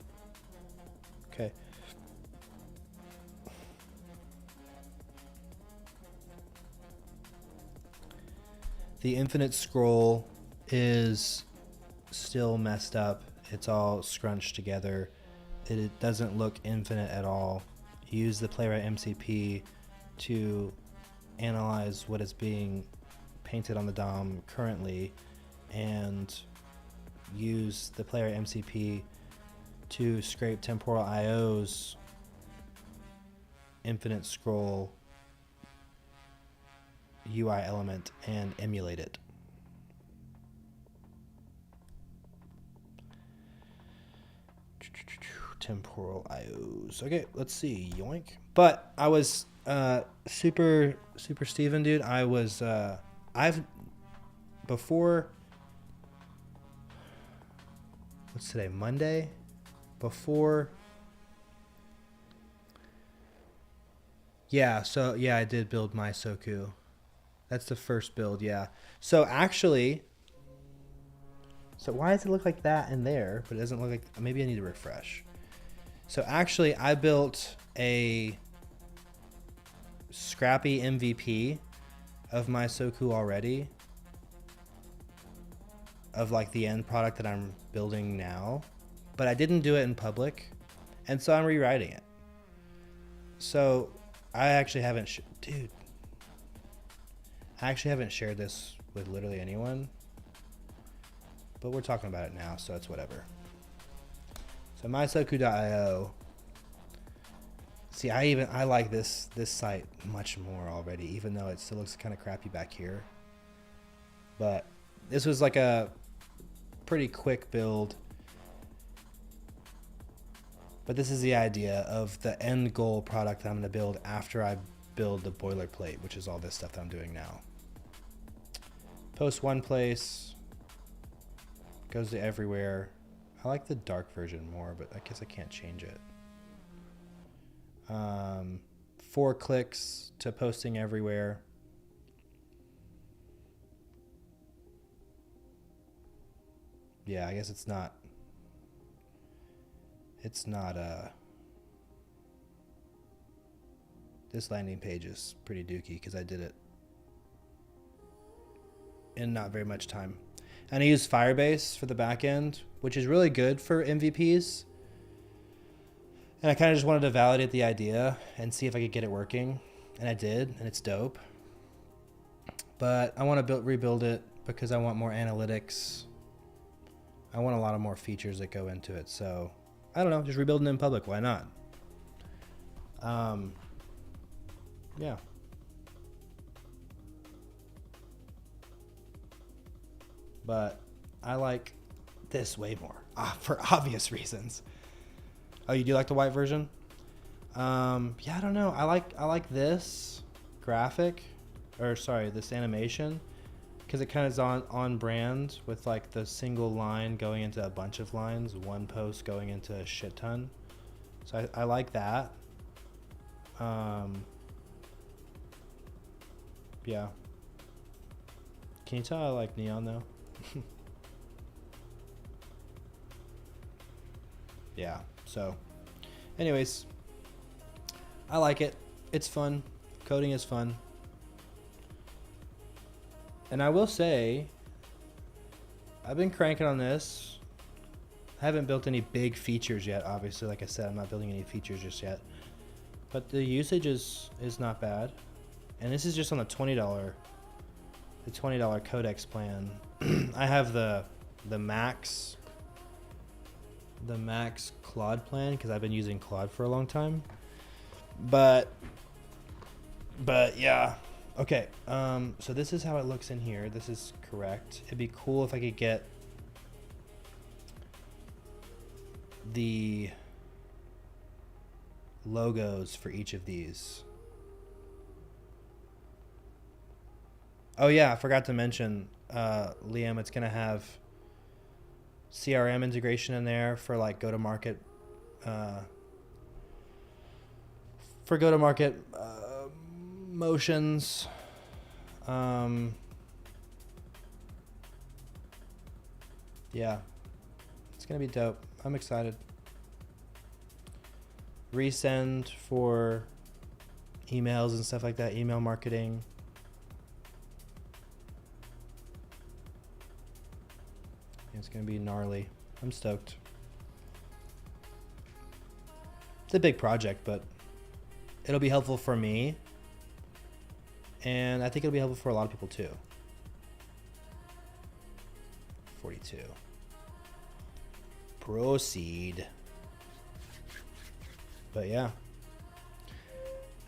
S1: The infinite scroll is still messed up. It's all scrunched together. It doesn't look infinite at all. Use the Playwright MCP to analyze what is being painted on the DOM currently, and use the Playwright MCP to scrape temporal IO's infinite scroll UI element and emulate it. Temporal IOs. Okay, let's see. Yoink. But I was super Steven, dude. I was I've before, what's today? Monday? Before, yeah, so yeah, I did build my Soku. That's the first build, yeah. So actually, so why does it look like that in there, but it doesn't look like, maybe I need to refresh. So actually, I built a scrappy MVP of my Soku already, of like the end product that I'm building now, but I didn't do it in public, and so I'm rewriting it. So I actually haven't, dude, I actually haven't shared this with literally anyone, but we're talking about it now, so it's whatever. So mysoku.io. See, I like this site much more already, even though it still looks kind of crappy back here. But this was like a pretty quick build. But this is the idea of the end goal product that I'm going to build after I build the boilerplate, which is all this stuff that I'm doing now. Post one place, goes to everywhere. I like the dark version more, but I guess I can't change it. 4 clicks to posting everywhere. Yeah, I guess it's not this landing page is pretty dookie because I did it in not very much time. And I use Firebase for the back end, which is really good for MVPs. And I kind of just wanted to validate the idea and see if I could get it working. And I did, and it's dope. But I want to rebuild it because I want more analytics. I want a lot of more features that go into it. So, I don't know, just rebuilding it in public. Why not? Yeah. But I like this way more for obvious reasons. Oh, you do like the white version? Yeah, I don't know. I like this graphic, or sorry, this animation, because it kind of is on brand with like the single line going into a bunch of lines, one post going into a shit ton. So I like that. Yeah. Can you tell I like neon though? Yeah. So, anyways, I like it. It's fun. Coding is fun. And I will say, I've been cranking on this. I haven't built any big features yet, obviously. Like I said, I'm not building any features just yet. But the usage is not bad. And this is just on the $20 Codex plan. I have the max Claude plan because I've been using Claude for a long time. But yeah. Okay. So this is how it looks in here. This is correct. It'd be cool if I could get the logos for each of these. Oh yeah, I forgot to mention, Liam, it's gonna have CRM integration in there for like go-to-market, motions. Yeah, it's gonna be dope. I'm excited. Resend for emails and stuff like that, email marketing. It's going to be gnarly. I'm stoked. It's a big project, but it'll be helpful for me. And I think it'll be helpful for a lot of people too. 42. Proceed. But yeah.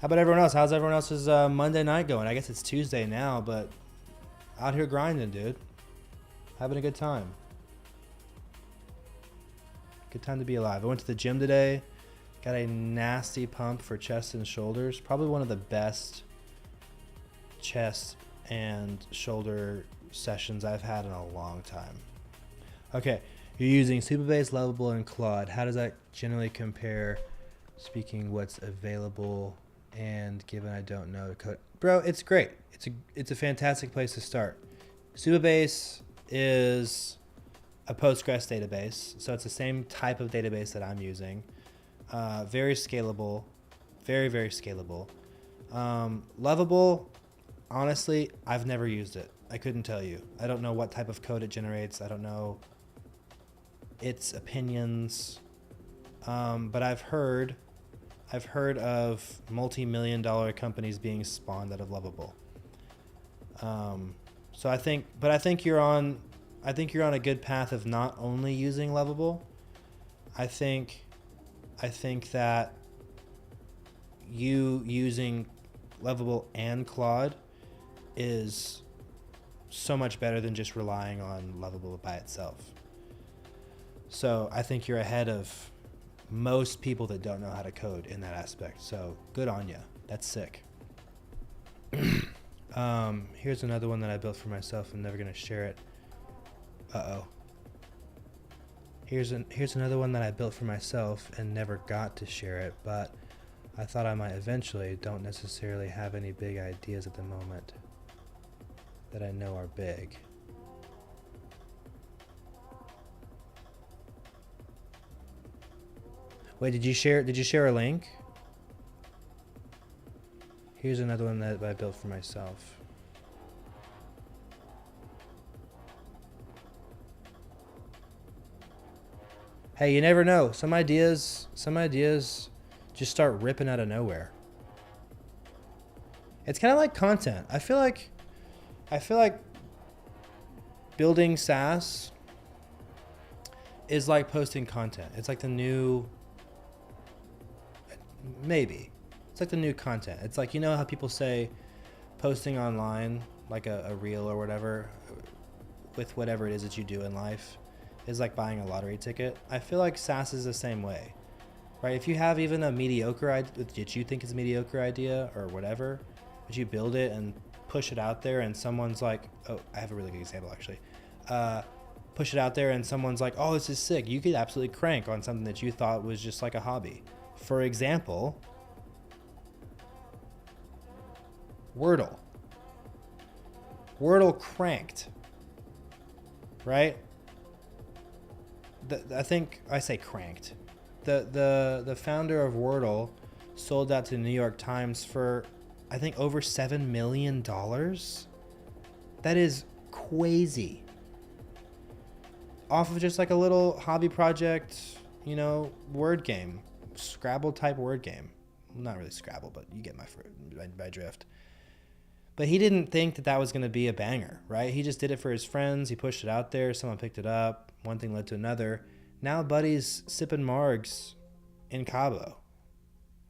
S1: How about everyone else? How's everyone else's Monday night going? I guess it's Tuesday now, but out here grinding, dude. Having a good time. Good time to be alive. I went to the gym today. Got a nasty pump for chest and shoulders. Probably one of the best chest and shoulder sessions I've had in a long time. Okay, you're using Supabase, Lovable, and Claude. How does that generally compare? Speaking what's available and given I don't know the code. Bro, it's great. It's a fantastic place to start. Supabase is a Postgres database, so it's the same type of database that I'm using. Very scalable, very, very scalable. Lovable, honestly, I've never used it. I couldn't tell you. I don't know what type of code it generates. I don't know its opinions. But I've heard of multi-million-dollar companies being spawned out of Lovable. So I think you're on a good path of not only using Lovable. I think that you using Lovable and Claude is so much better than just relying on Lovable by itself. So I think you're ahead of most people that don't know how to code in that aspect. So good on you. That's sick. Here's another one that I built for myself. I'm never going to share it. Here's another one that I built for myself and never got to share it, but I thought I might eventually. Don't necessarily have any big ideas at the moment that I know are big. Wait, did you share a link? Here's another one that I built for myself. Hey, you never know. Some ideas just start ripping out of nowhere. It's kind of like content. I feel like building SaaS is like posting content. It's like the new, maybe. It's like the new content. It's like, you know how people say posting online, like a reel or whatever, with whatever it is that you do in life, is like buying a lottery ticket. I feel like SaaS is the same way, right? If you have even a mediocre idea that you think is a mediocre idea or whatever, but you build it and push it out there and someone's like, oh, I have a really good example actually. Push it out there and someone's like, oh, this is sick. You could absolutely crank on something that you thought was just like a hobby. For example, Wordle. Wordle cranked, right? I think I say cranked. The founder of Wordle sold that to the New York Times for, I think, over $7 million. That is crazy. Off of just like a little hobby project, you know, word game, Scrabble type word game. Not really Scrabble, but you get my drift. But he didn't think that was going to be a banger, right? He just did it for his friends. He pushed it out there. Someone picked it up. One thing led to another. Now Buddy's sipping margs in Cabo.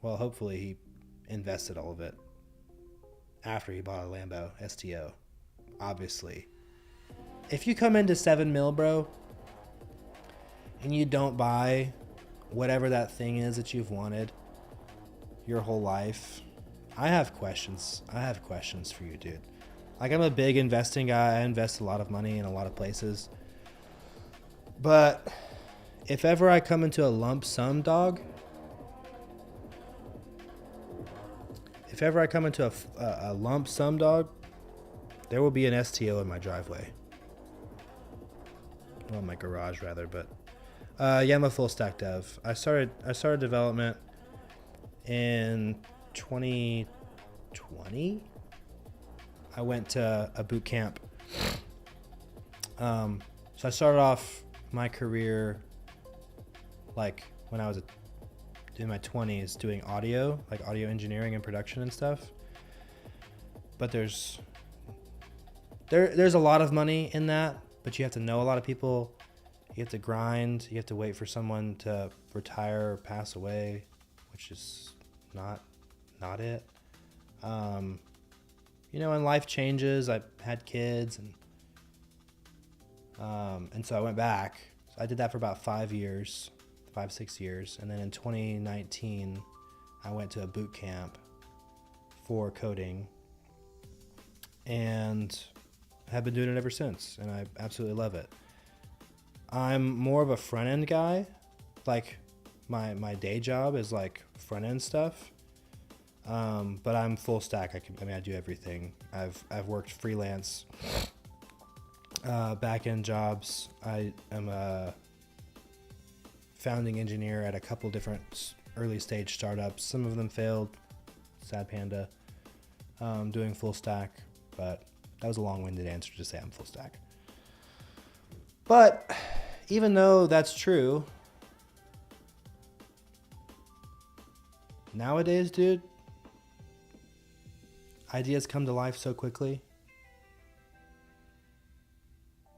S1: Well, hopefully he invested all of it after he bought a Lambo STO, obviously. If you come into 7 mil, bro, and you don't buy whatever that thing is that you've wanted your whole life, I have questions. I have questions for you, dude. Like, I'm a big investing guy. I invest a lot of money in a lot of places. But if ever I come into a lump sum, dog, there will be an STO in my driveway. Well, my garage, rather, but yeah, I'm a full stack dev. I started development in 2020. I went to a boot camp. So I started off my career like when I was in my 20s doing audio, like audio engineering and production and stuff. But there's a lot of money in that, but you have to know a lot of people. You have to grind. You have to wait for someone to retire or pass away, which is not not it. You know, and life changes. I had kids, and so I went back. So I did that for about 5 years, 6 years. And then in 2019, I went to a boot camp for coding and have been doing it ever since. And I absolutely love it. I'm more of a front end guy. Like my day job is like front end stuff. But I'm full stack. I do everything. I've worked freelance, back end jobs. I am a founding engineer at a couple different early stage startups. Some of them failed. Sad panda. Doing full stack, but that was a long-winded answer to say I'm full stack. But even though that's true, nowadays, dude, ideas come to life so quickly.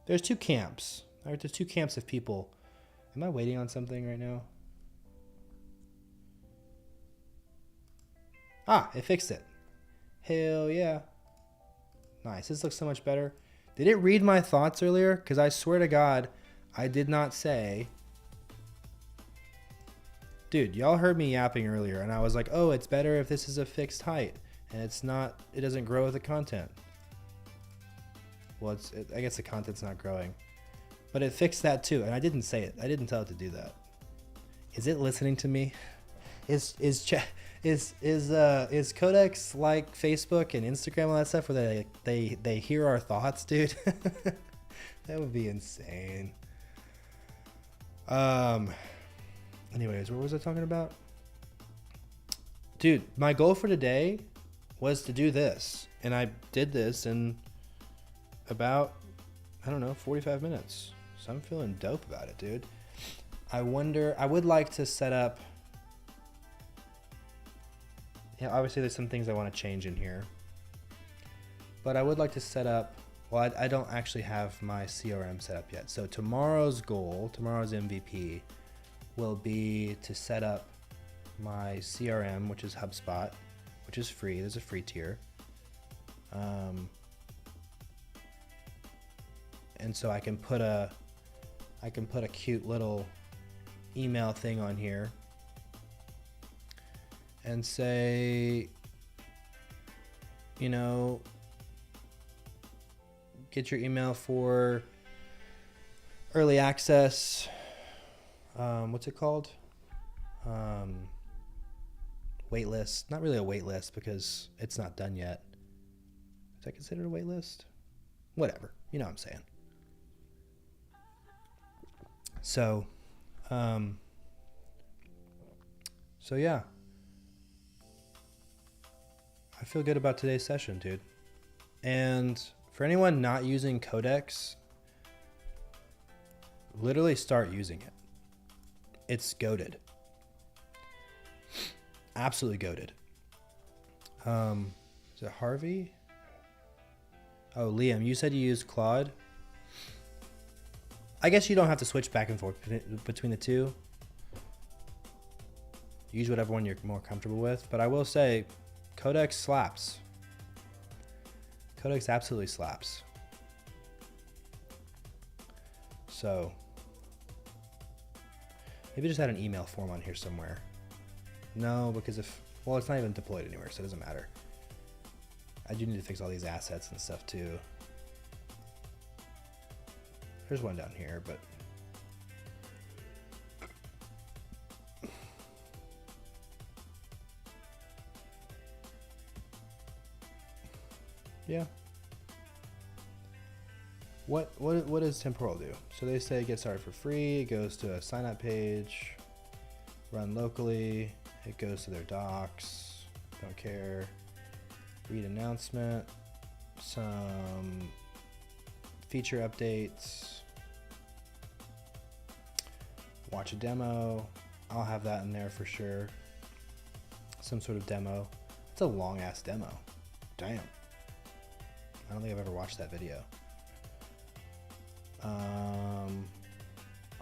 S1: There's two camps. All right, there's two camps of people. Am I waiting on something right now? Ah, it fixed it. Hell yeah. Nice. This looks so much better. Did it read my thoughts earlier? Because I swear to God, I did not say... Dude, y'all heard me yapping earlier, and I was like, oh, it's better if this is a fixed height. And it's not, it doesn't grow with the content. Well, I guess the content's not growing. But it fixed that too, and I didn't say it. I didn't tell it to do that. Is it listening to me? Is Codex like Facebook and Instagram and all that stuff where they hear our thoughts, dude? That would be insane. Anyways, what was I talking about? Dude, my goal for today was to do this, and I did this in about, I don't know, 45 minutes. So I'm feeling dope about it, dude. I would like to set up, yeah, obviously there's some things I want to change in here, but I would like to set up, well, I don't actually have my CRM set up yet. So tomorrow's goal, tomorrow's MVP will be to set up my CRM, which is HubSpot, which is free. There's a free tier. And so I can put a cute little email thing on here and say, you know, get your email for early access. What's it called? Wait list. Not really a wait list because it's not done yet. Is that considered a wait list? Whatever. You know what I'm saying. So yeah. I feel good about today's session, dude. And for anyone not using Codex, literally start using it. It's goated. Absolutely goated. Is it Harvey? Oh, Liam, you said you used Claude. I guess you don't have to switch back and forth between the two. Use whatever one you're more comfortable with. But I will say, Codex slaps. Codex absolutely slaps. So, maybe just add an email form on here somewhere. No, because well, it's not even deployed anywhere, so it doesn't matter. I do need to fix all these assets and stuff too. There's one down here, but yeah. What does temporal do? So they say get started for free. It goes to a sign up page, run locally. It goes to their docs. Don't care. Read announcement. Some feature updates. Watch a demo. I'll have that in there for sure. Some sort of demo. It's a long ass demo. Damn. I don't think I've ever watched that video.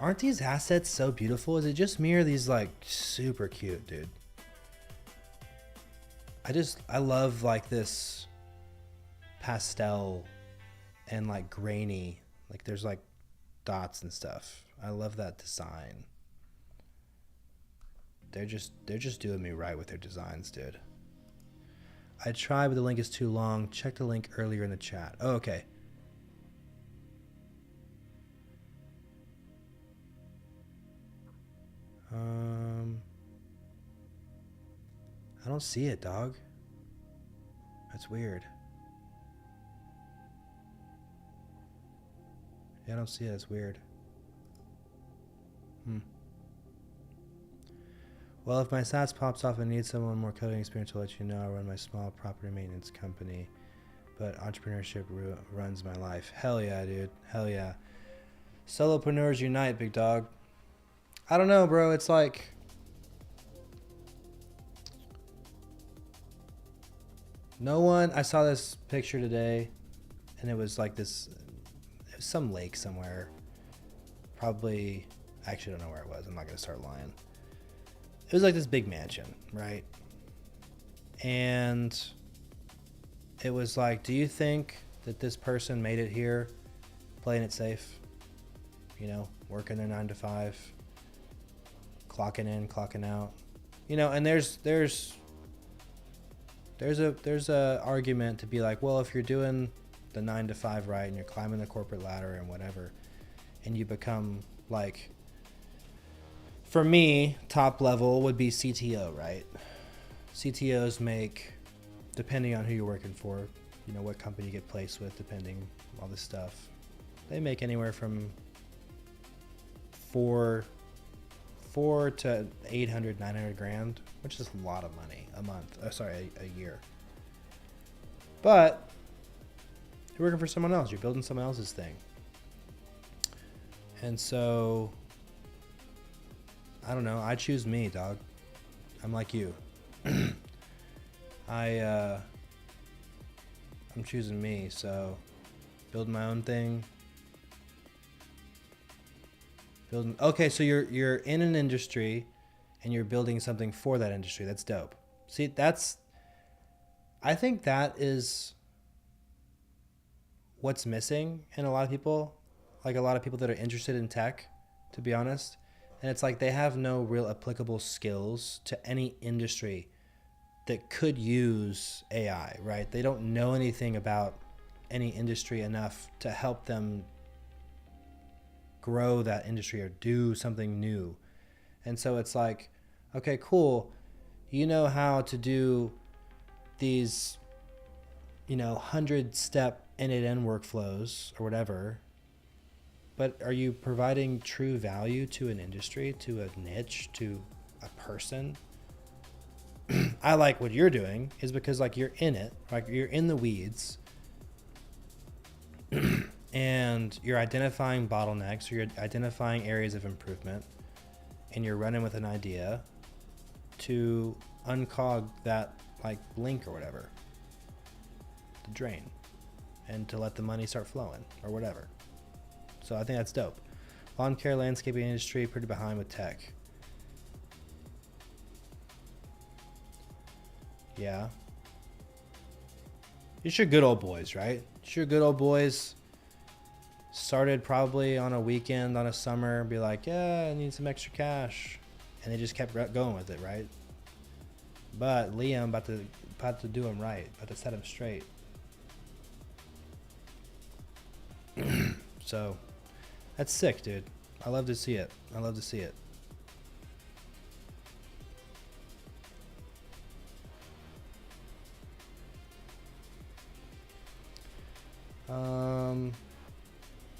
S1: Aren't these assets so beautiful? Is it just me or these like super cute, dude? I love like this pastel and like grainy, like there's like dots and stuff. I love that design. They're just doing me right with their designs, dude. I tried, but the link is too long. Check the link earlier in the chat. Oh, okay. I don't see it, dog. That's weird. Yeah, I don't see it. It's weird. Well, if my SaaS pops off and needs someone more coding experience, I'll let you know. I run my small property maintenance company, but entrepreneurship runs my life. Hell yeah, dude. Hell yeah. Solopreneurs unite, big dog. I don't know, bro. It's like... no one... I saw this picture today, and it was like this... it was some lake somewhere. Probably... I actually don't know where it was. I'm not going to start lying. It was like this big mansion, right? And it was like, do you think that this person made it here playing it safe? You know, working their 9 to 5, clocking in, clocking out. You know, and there's a argument to be like, well, if you're doing the 9 to 5 right and you're climbing the corporate ladder and whatever, and you become like, for me, top level would be CTO, right? CTOs make, depending on who you're working for, you know, what company you get placed with, depending, all this stuff, they make anywhere from four to 800, 900 grand, which is a lot of money a month. A year. But you're working for someone else. You're building someone else's thing. And so, I don't know. I choose me, dog. I'm like you. I'm choosing me. So, building my own thing. Okay, so you're in an industry, and you're building something for that industry. That's dope. See, I think that is what's missing in a lot of people. Like a lot of people that are interested in tech, to be honest. And it's like they have no real applicable skills to any industry that could use AI, right? They don't know anything about any industry enough to help them grow that industry or do something new. And so it's like, okay, cool. You know how to do these, 100-step end-to-end workflows or whatever. But are you providing true value to an industry, to a niche, to a person? I like what you're doing is because like you're in it, like you're in the weeds and you're identifying bottlenecks, or you're identifying areas of improvement, and you're running with an idea to unclog that like link or whatever, the drain, and to let the money start flowing or whatever. So I think that's dope. Lawn care, landscaping industry, pretty behind with tech. Yeah. It's your good old boys, right? It's your good old boys. Started probably on a weekend, on a summer, be like, yeah, I need some extra cash. And they just kept going with it, right? But Liam about to do him right, about to set him straight. So that's sick, dude. I love to see it. I love to see it.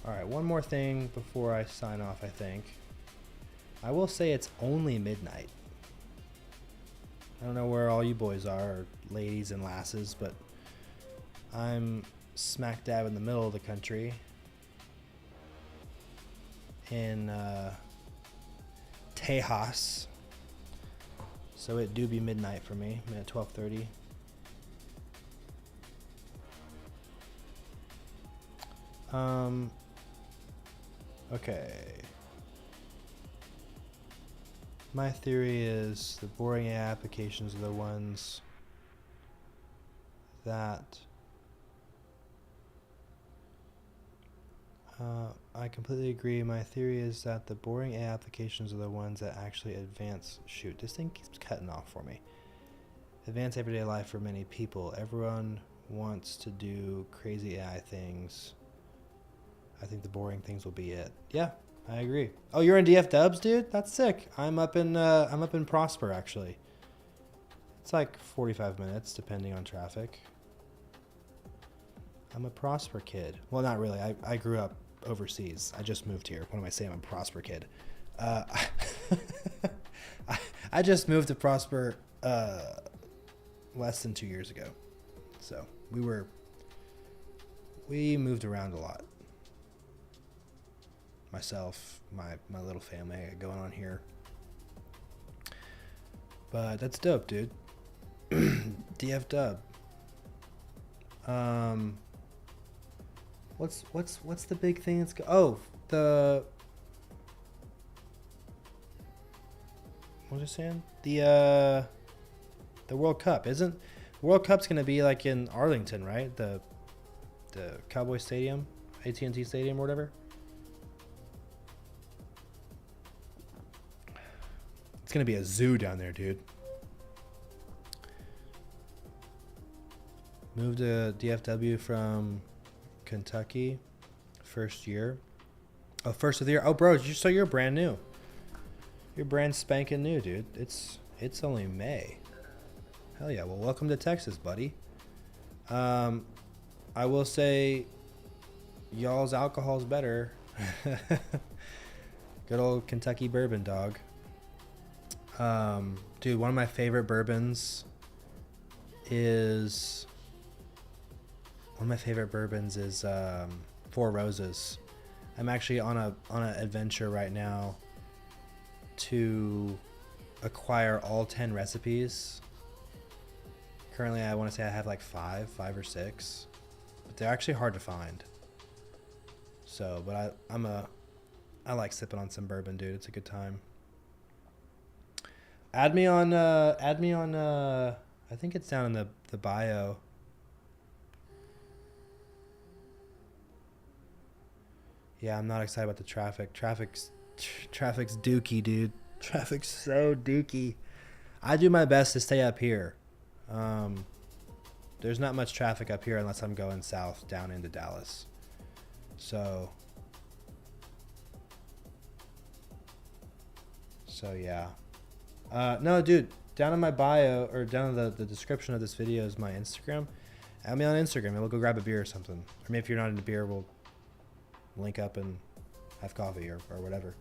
S1: All right, one more thing before I sign off, I think. I will say it's only midnight. I don't know where all you boys are, or ladies and lasses, but I'm smack dab in the middle of the country in Tejas. So it do be midnight for me. I'm at 12:30. Okay. My theory is the boring AI applications are the ones that I completely agree. My theory is that the boring AI applications are the ones that actually advance. Shoot, this thing keeps cutting off for me. Advance everyday life for many people. Everyone wants to do crazy AI things. I think the boring things will be it. Yeah, I agree. Oh, you're in DF Dubs, dude? That's sick. I'm up in Prosper actually. It's like 45 minutes depending on traffic. I'm a Prosper kid. Well, not really. I grew up overseas. I just moved here. What am I saying? I'm a Prosper kid. I just moved to Prosper less than 2 years ago. So we moved around a lot. Myself, my little family I got going on here. But that's dope, dude. DF Dub. What's the big thing that's the what was I saying? The World Cup. Isn't World Cup's gonna be like in Arlington, right? The Cowboy Stadium, AT&T Stadium or whatever. It's gonna be a zoo down there, dude. Moved to DFW from Kentucky, first year. Oh, first of the year. Oh, bro, so you're brand new. You're brand spanking new, dude. It's only May. Hell yeah. Well, welcome to Texas, buddy. I will say, y'all's alcohol's better. Good old Kentucky bourbon, dog. Dude, one of my favorite bourbons is Four Roses. I'm actually on an adventure right now to acquire all 10 recipes. Currently, I want to say I have like five or six, but they're actually hard to find. So, but I like sipping on some bourbon, dude. It's a good time. Add me on I think it's down in the bio. Yeah, I'm not excited about the traffic. Traffic's dookie, dude. Traffic's so dookie. I do my best to stay up here. There's not much traffic up here unless I'm going south down into Dallas. So yeah. No, dude, down in my bio or down in the description of this video is my Instagram. Add me on Instagram and we'll go grab a beer or something. Or maybe if you're not into beer, we'll link up and have coffee or whatever.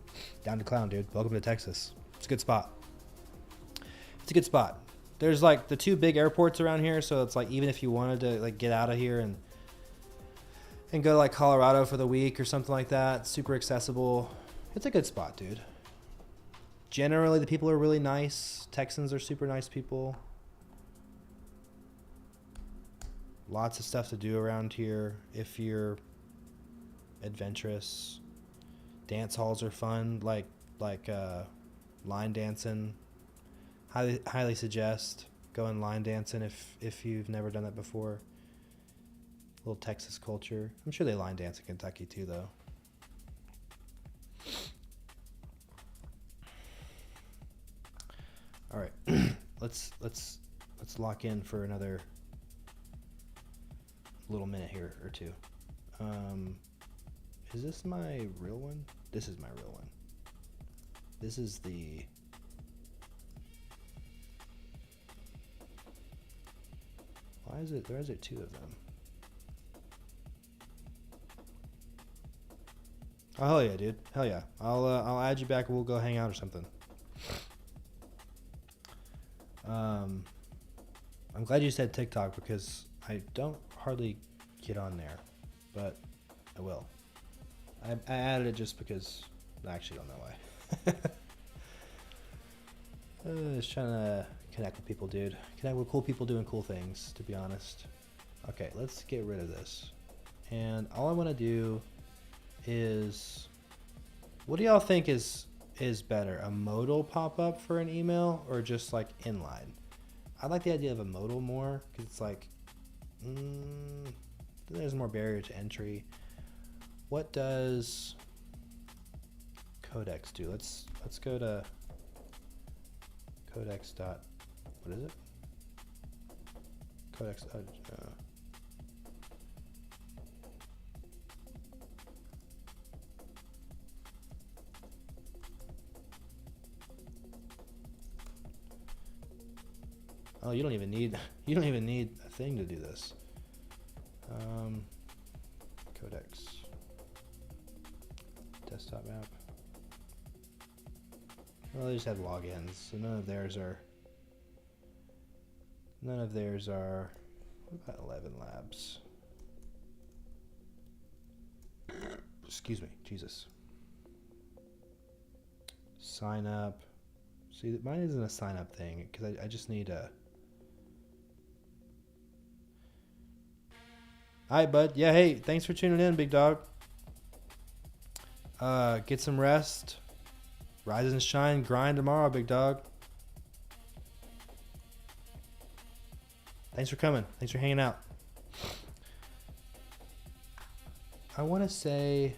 S1: Down to clown, dude. Welcome to Texas. It's a good spot. There's like the two big airports around here, so it's like even if you wanted to like get out of here and go to like Colorado for the week or something like that, it's super accessible. It's a good spot, dude. Generally, the people are really nice. Texans are super nice people. Lots of stuff to do around here if you're adventurous. Dance halls are fun, like line dancing. Highly suggest going line dancing if you've never done that before. A little Texas culture. I'm sure they line dance in Kentucky too, though. All right, let's lock in for another little minute here or two. Is this my real one? This is my real one. This is the... Why is it... There is two of them. Oh, hell yeah, dude. Hell yeah. I'll add you back and we'll go hang out or something. I'm glad you said TikTok because I don't hardly get on there, but I will. I added it just because I actually don't know why. Just trying to connect with people, dude. Connect with cool people doing cool things, to be honest. Okay, let's get rid of this. And all I want to do is... What do y'all think is better? A modal pop-up for an email or just like inline? I like the idea of a modal more because it's like There's more barrier to entry. What does Codex do? Let's go to Codex dot, what is it? Codex. Oh, you don't even need a thing to do this. Codex desktop app. Well, they just have logins, so none of theirs are. What about 11 Labs? Excuse me, Jesus. Sign up. See, mine isn't a sign up thing because I just need a. Hi, bud. Yeah, hey, thanks for tuning in, big dog. Get some rest. Rise and shine. Grind tomorrow, big dog. Thanks for coming. Thanks for hanging out. I want to say,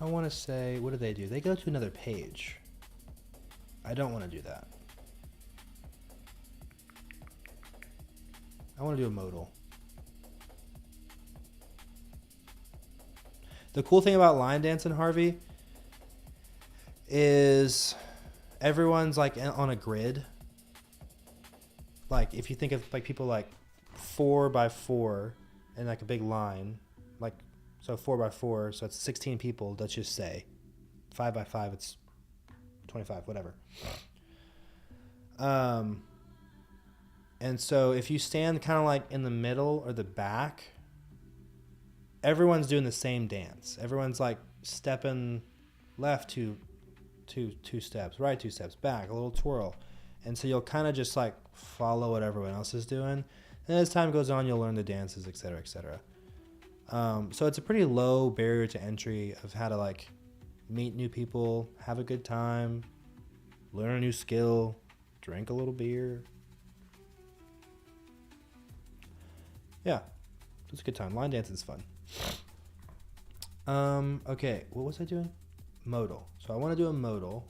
S1: what do they do? They go to another page. I don't want to do that. I want to do a modal. The cool thing about line dancing, Harvey, is everyone's like on a grid. Like if you think of like people like 4 by 4 and like a big line, like so 4 by 4, so it's 16 people. Let's just say 5 by 5, it's 25, whatever. And so if you stand kind of like in the middle or the back, everyone's doing the same dance. Everyone's like stepping left two steps, right 2 steps, back, a little twirl. And so you'll kind of just like follow what everyone else is doing. And as time goes on, you'll learn the dances, et cetera, et cetera. So it's a pretty low barrier to entry of how to like meet new people, have a good time, learn a new skill, drink a little beer. Yeah, it's a good time. Line dancing is fun. Okay, what was I doing? Modal. So I want to do a modal.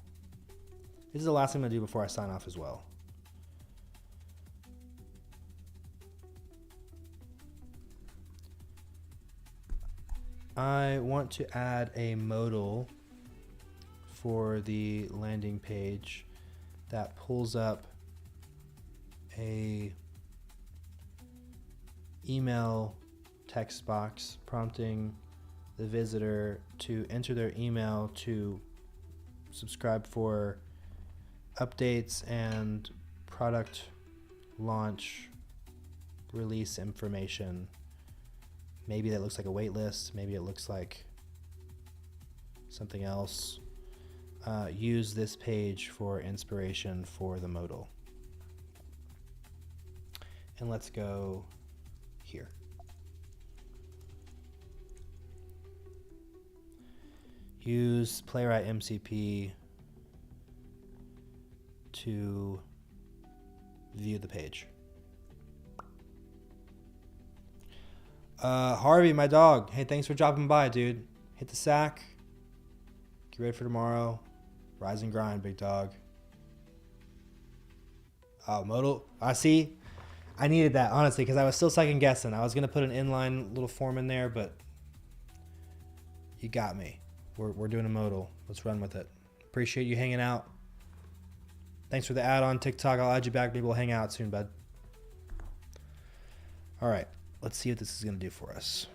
S1: This is the last thing I'm going to do before I sign off as well. I want to add a modal for the landing page that pulls up a email text box prompting the visitor to enter their email to subscribe for updates and product launch release information. Maybe that looks like a wait list. Maybe it looks like something else. Use this page for inspiration for the modal. And let's go here. Use Playwright MCP to view the page. Harvey, my dog. Hey, thanks for dropping by, dude. Hit the sack. Get ready for tomorrow. Rise and grind, big dog. Oh, modal. I see. I needed that, honestly, because I was still second guessing. I was going to put an inline little form in there, but you got me. We're doing a modal. Let's run with it. Appreciate you hanging out. Thanks for the ad on TikTok. I'll add you back. Maybe we'll hang out soon, bud. All right. Let's see what this is going to do for us.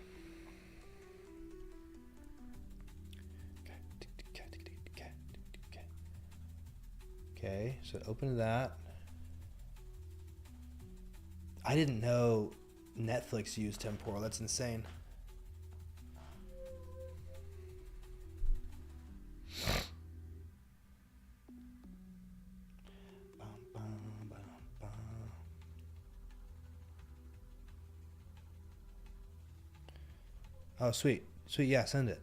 S1: Okay, so open that. I didn't know Netflix used temporal. That's insane. Oh, sweet. Sweet, yeah, send it.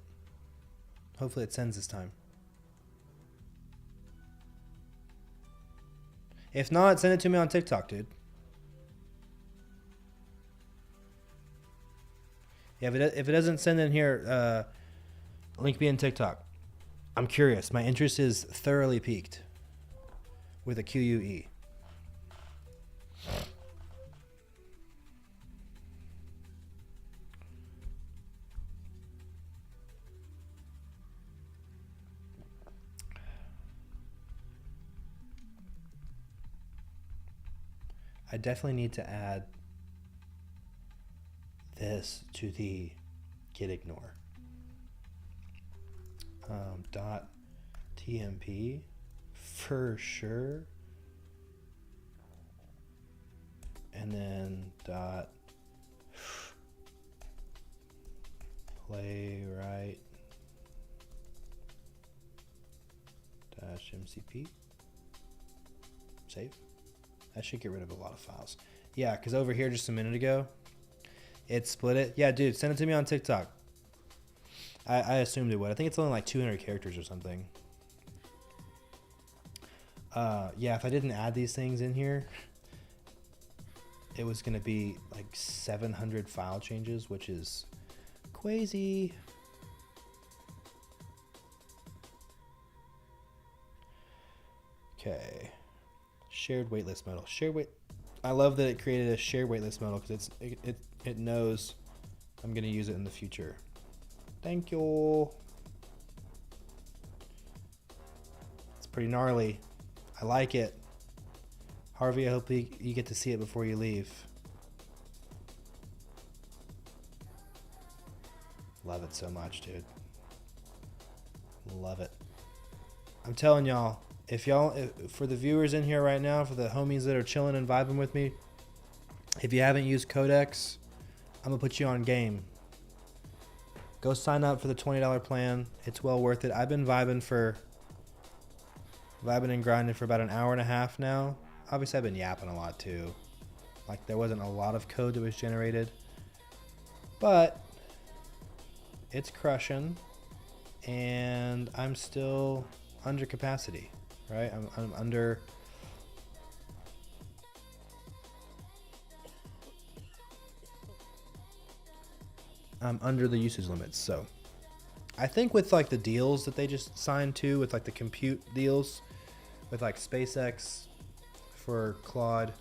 S1: Hopefully it sends this time. If not, send it to me on TikTok, dude. Yeah, if it doesn't send in here, link me in TikTok. I'm curious. My interest is thoroughly piqued with a QUE. I definitely need to add this to the git ignore. Dot TMP for sure. And then dot playwright dash MCP. Save. That should get rid of a lot of files. Yeah, because over here just a minute ago, it split it. Yeah, dude, send it to me on TikTok. I assumed it would. I think it's only like 200 characters or something. Yeah, if I didn't add these things in here, it was going to be like 700 file changes, which is crazy. Okay. Shared waitlist model. I love that it created a shared waitlist model because it knows I'm going to use it in the future. Thank you. It's pretty gnarly. I like it. Harvey, I hope you get to see it before you leave. Love it so much, dude. Love it. I'm telling y'all, for the viewers in here right now, for the homies that are chilling and vibing with me, if you haven't used Codex, I'm going to put you on game. Go sign up for the $20 plan. It's well worth it. I've been vibing and grinding for about an hour and a half now. Obviously, I've been yapping a lot too. Like, there wasn't a lot of code that was generated. But it's crushing. And I'm still under capacity, right? I'm under... I'm under the usage limits. So I think with like the deals that they just signed to, with like the compute deals with like SpaceX for Claude,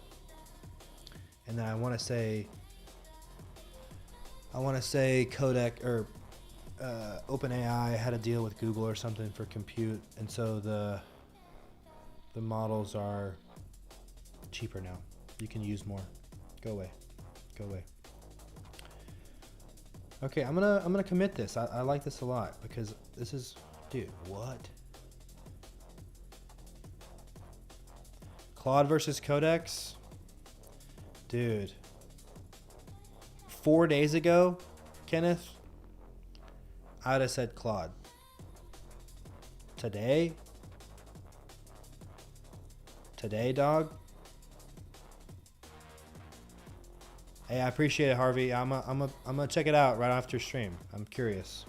S1: and then I want to say Codex or OpenAI had a deal with Google or something for compute, and so the models are cheaper now. You can use more. Go away. Okay, I'm gonna commit this. I like this a lot because this is, dude, what? Claude versus Codex? Dude. 4 days ago, Kenneth, I'd have said Claude. Today, dog? Hey, I appreciate it, Harvey. I'm gonna check it out right after stream. I'm curious.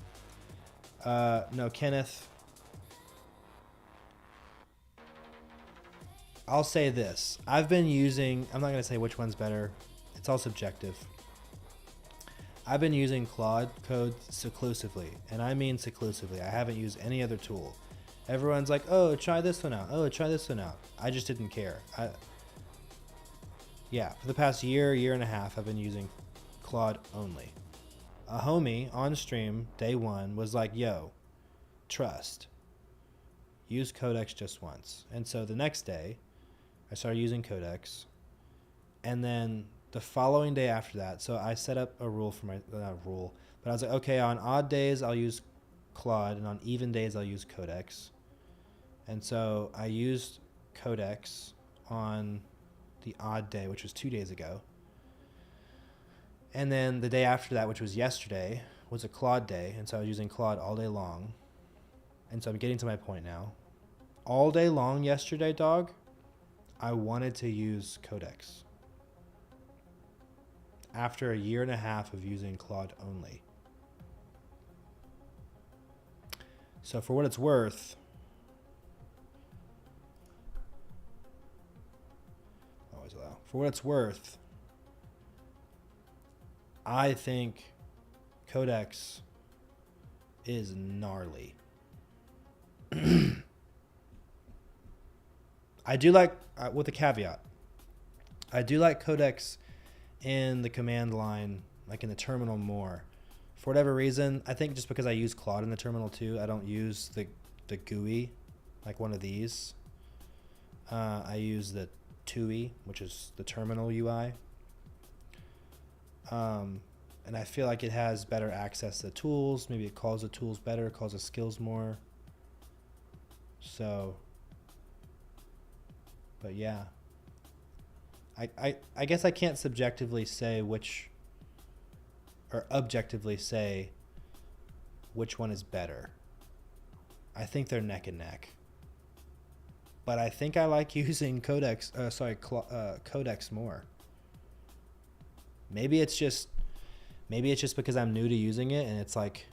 S1: No, Kenneth. I'll say this. I've been using, I'm not gonna say which one's better. It's all subjective. I've been using Claude Code seclusively, and I mean seclusively. I haven't used any other tool. Everyone's like, oh, try this one out. Oh, try this one out. I just didn't care. Yeah, for the past year and a half, I've been using Claude only. A homie on stream, day one, was like, yo, trust. Use Codex just once. And so the next day, I started using Codex. And then the following day after that, so I set up a rule for not a rule, but I was like, okay, on odd days, I'll use Claude, and on even days, I'll use Codex. And so I used Codex on the odd day, which was 2 days ago. And then the day after that, which was yesterday, was a Claude day. And so I was using Claude all day long. And so I'm getting to my point now. All day long yesterday, dog, I wanted to use Codex. After a year and a half of using Claude only. So for what it's worth, for what it's worth, I think Codex is gnarly. I do like, with a caveat, I do like Codex in the command line, like in the terminal more. For whatever reason, I think just because I use Claude in the terminal too, I don't use the GUI, like one of these. I use the TUI, which is the terminal UI. And I feel like it has better access to tools. Maybe it calls the tools better, calls the skills more. So, but yeah. I guess I can't subjectively say which, or objectively say which one is better. I think they're neck and neck. But I think I like using Codex more. Maybe it's just because I'm new to using it and it's like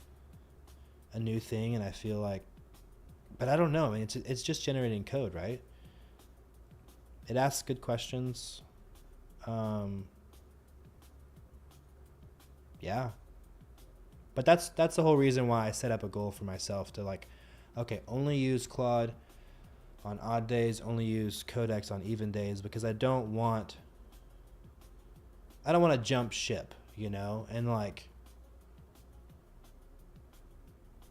S1: a new thing and I feel like, but I don't know. I mean, it's just generating code, right? It asks good questions. Yeah. But that's the whole reason why I set up a goal for myself to like, okay, only use Claude on odd days, only use Codex on even days, because I don't want to jump ship, you know, and like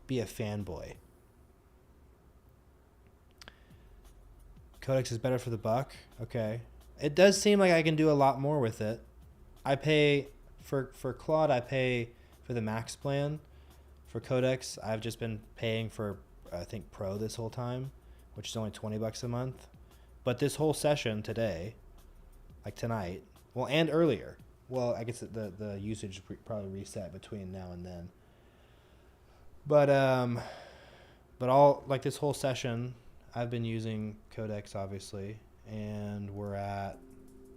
S1: be a fanboy. Codex is better for the buck. Okay. It does seem like I can do a lot more with it. I pay for Claude, I pay for the max plan. For Codex, I've just been paying for, I think, Pro this whole time, which is only $20 a month. But this whole session today, like tonight, well, and earlier, well, I guess the usage probably reset between now and then. But all, like this whole session, I've been using Codex, obviously, and we're at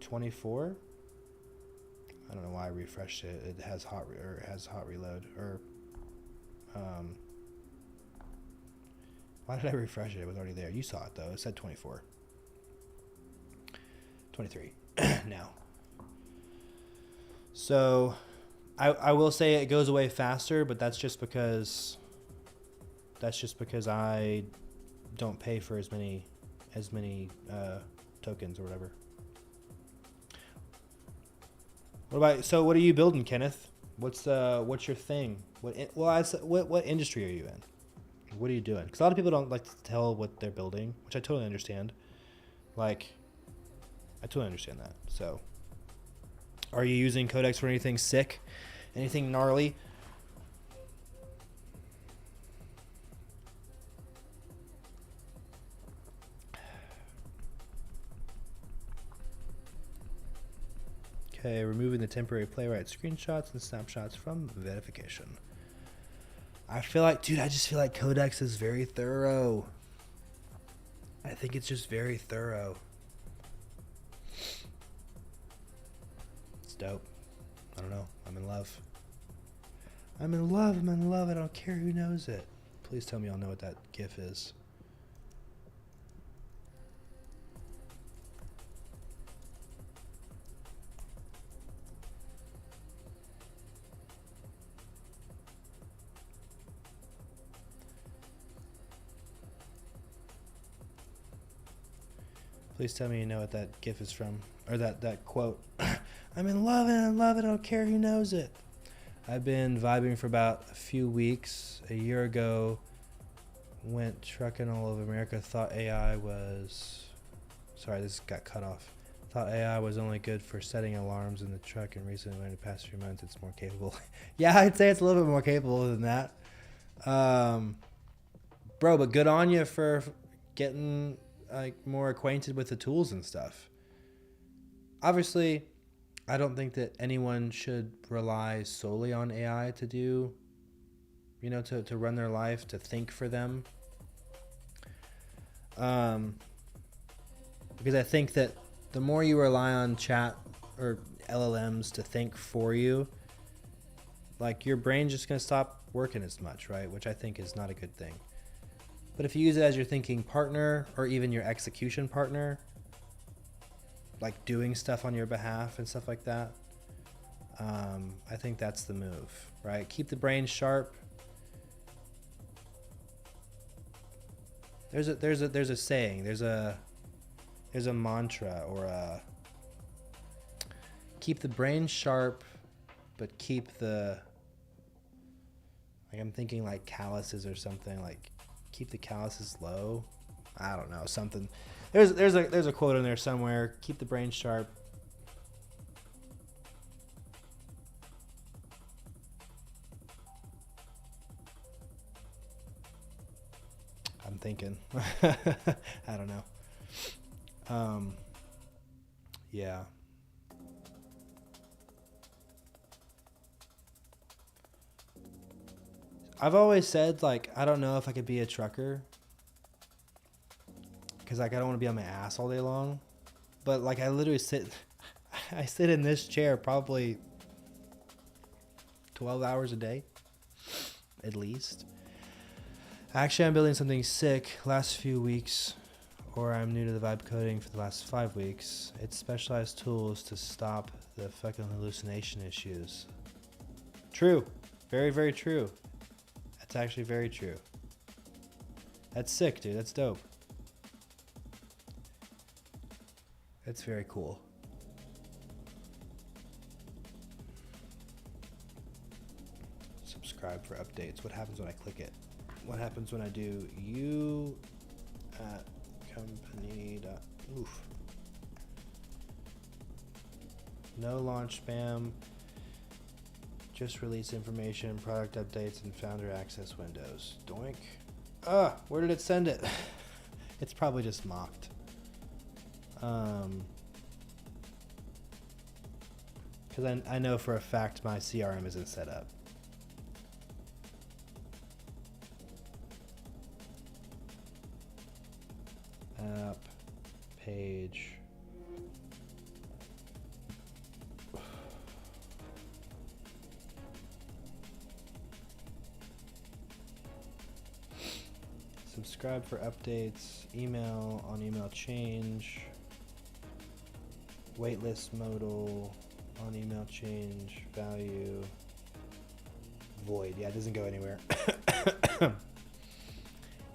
S1: 24. I don't know why I refreshed it. It has hot reload, or why did I refresh it? It was already there. You saw it though. It said 24. 23 now. So I will say it goes away faster, but that's just because I don't pay for as many tokens or whatever. What are you building, Kenneth? What's your thing? What industry are you in? What are you doing? Because a lot of people don't like to tell what they're building, which I totally understand. Like, I totally understand that. So, are you using Codex for anything sick? Anything gnarly? Okay, removing the temporary playwright screenshots and snapshots from verification. I just feel like Codex is very thorough. I think it's just very thorough. It's dope. I don't know. I'm in love. I don't care who knows it. Please tell me y'all know what that GIF is. Please tell me you know what that GIF is from, or that quote. I'm in love, I don't care who knows it. I've been vibing for about a few weeks. A year ago, went trucking all over America. Thought AI was... Sorry, this got cut off. Thought AI was only good for setting alarms in the truck, and recently learned the past few months it's more capable. Yeah, I'd say it's a little bit more capable than that. Bro, but good on you for getting like more acquainted with the tools and stuff. Obviously, I don't think that anyone should rely solely on AI to do, to run their life, to think for them. Because I think that the more you rely on chat or LLMs to think for you, like your brain's just going to stop working as much, right? Which I think is not a good thing. But if you use it as your thinking partner or even your execution partner, like doing stuff on your behalf and stuff like that, I think that's the move, right? Keep the brain sharp. There's a saying, there's a mantra, or keep the brain sharp, but keep the, like, I'm thinking like calluses or something, like keep the calluses low. I don't know, something. There's a quote in there somewhere. Keep the brain sharp. I'm thinking. I don't know. Yeah. I've always said, like, I don't know if I could be a trucker, because, like, I don't want to be on my ass all day long. But, like, I literally I sit in this chair probably 12 hours a day, at least. Actually, I'm building something sick last few weeks, or I'm new to the vibe coding for the last 5 weeks. It's specialized tools to stop the fucking hallucination issues. True. Very, very true. That's actually very true. That's sick, dude. That's dope. That's very cool. Subscribe for updates. What happens when I click it? What happens when I do you at company. Oof. No launch spam. Just release information, product updates, and founder access windows. Doink. Where did it send it? It's probably just mocked. Because I know for a fact my CRM isn't set up. App, page. Subscribe for updates, email on email change, waitlist modal on email change, value, void. Yeah, it doesn't go anywhere.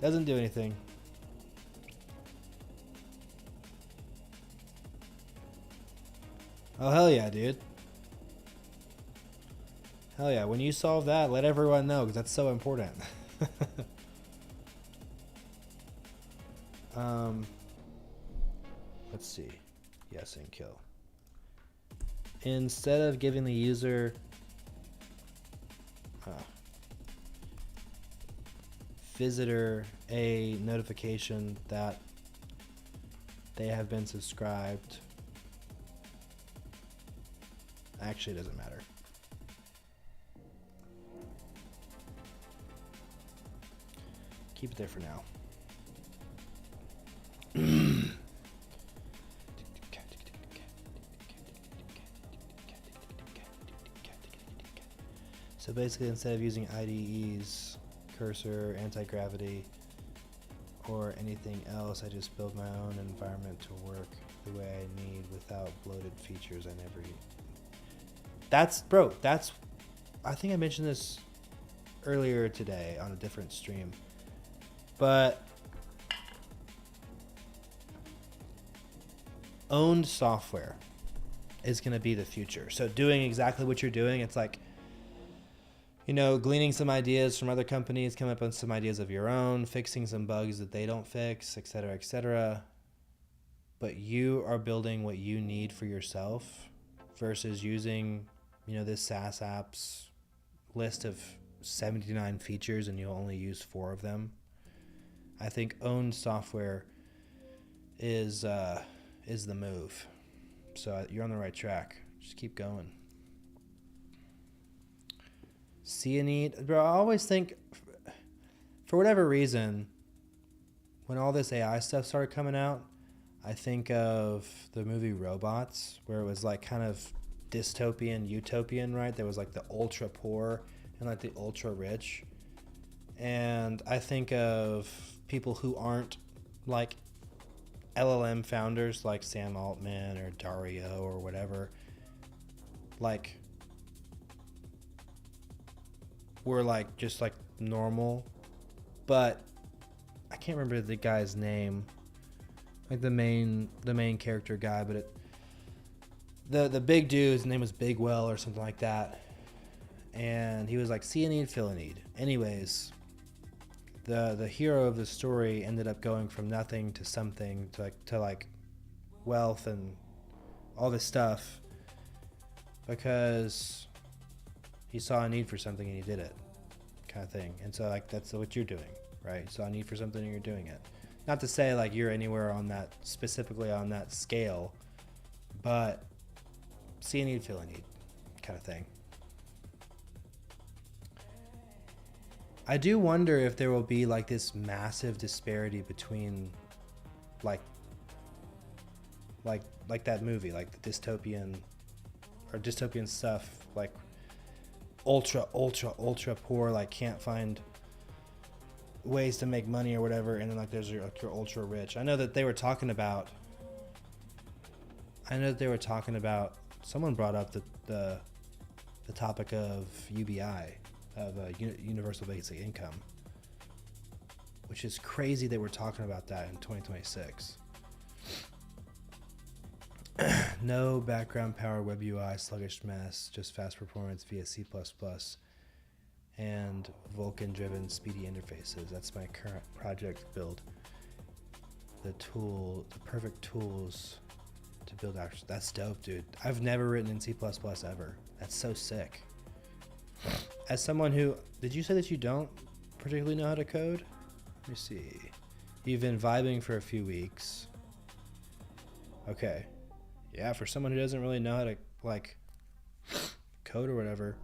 S1: Doesn't do anything. Oh, hell yeah, dude. Hell yeah. When you solve that, let everyone know, because that's so important. Let's see. Yes, and kill. Instead of giving the user visitor a notification that they have been subscribed, actually, it doesn't matter. Keep it there for now. So basically, instead of using IDEs, cursor, anti-gravity, or anything else, I just build my own environment to work the way I need without bloated features I never use. That's, I think I mentioned this earlier today on a different stream, but owned software is going to be the future. So doing exactly what you're doing, it's like, you know, gleaning some ideas from other companies, coming up with some ideas of your own, fixing some bugs that they don't fix, et cetera, et cetera. But you are building what you need for yourself versus using, you know, this SaaS apps list of 79 features and you'll only use 4 of them. I think owned software is the move. So you're on the right track. Just keep going. See a need, bro. I always think, for whatever reason, when all this AI stuff started coming out, I think of the movie Robots, where it was like kind of dystopian, utopian, right? There was like the ultra poor and like the ultra rich. And I think of people who aren't like LLM founders like Sam Altman or Dario or whatever, like were like just like normal, but I can't remember the guy's name, like the main character guy, but the big dude, his name was Bigwell or something like that, and he was like see a need, fill a need. Anyways, the hero of the story ended up going from nothing to something to like wealth and all this stuff because he saw a need for something and he did it, kind of thing. And so like that's what you're doing, right? You saw a need for something and you're doing it. Not to say like you're anywhere on that, specifically on that scale, but see a need, fill a need, kind of thing. I do wonder if there will be like this massive disparity between like that movie, like the dystopian stuff, like ultra poor, like can't find ways to make money or whatever, and then like there's your ultra rich. I know that they were talking about someone brought up the topic of UBI, of universal basic income, which is crazy that we're talking about that in 2026. No background power, web UI, sluggish mess, just fast performance via C++ and Vulkan-driven speedy interfaces. That's my current project build. The perfect tools to build apps. That's dope, dude. I've never written in C++ ever. That's so sick. As someone who, did you say that you don't particularly know how to code? Let me see. You've been vibing for a few weeks. Okay. Yeah, for someone who doesn't really know how to like code or whatever,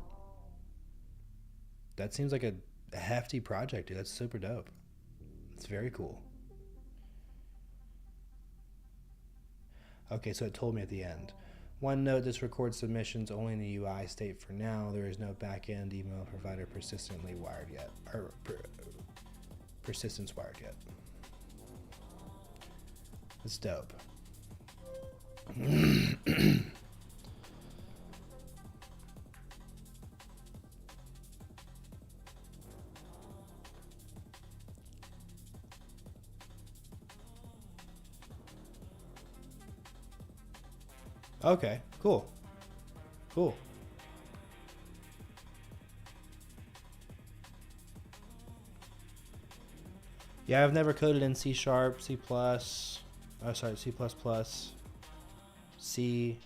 S1: that seems like a hefty project, dude. That's super dope. It's very cool. Okay, so it told me at the end. One note, this records submissions only in the UI state for now. There is no backend email provider persistently wired yet. Or persistence wired yet. It's dope. Okay, cool. Yeah, I've never coded in C#, C++, C,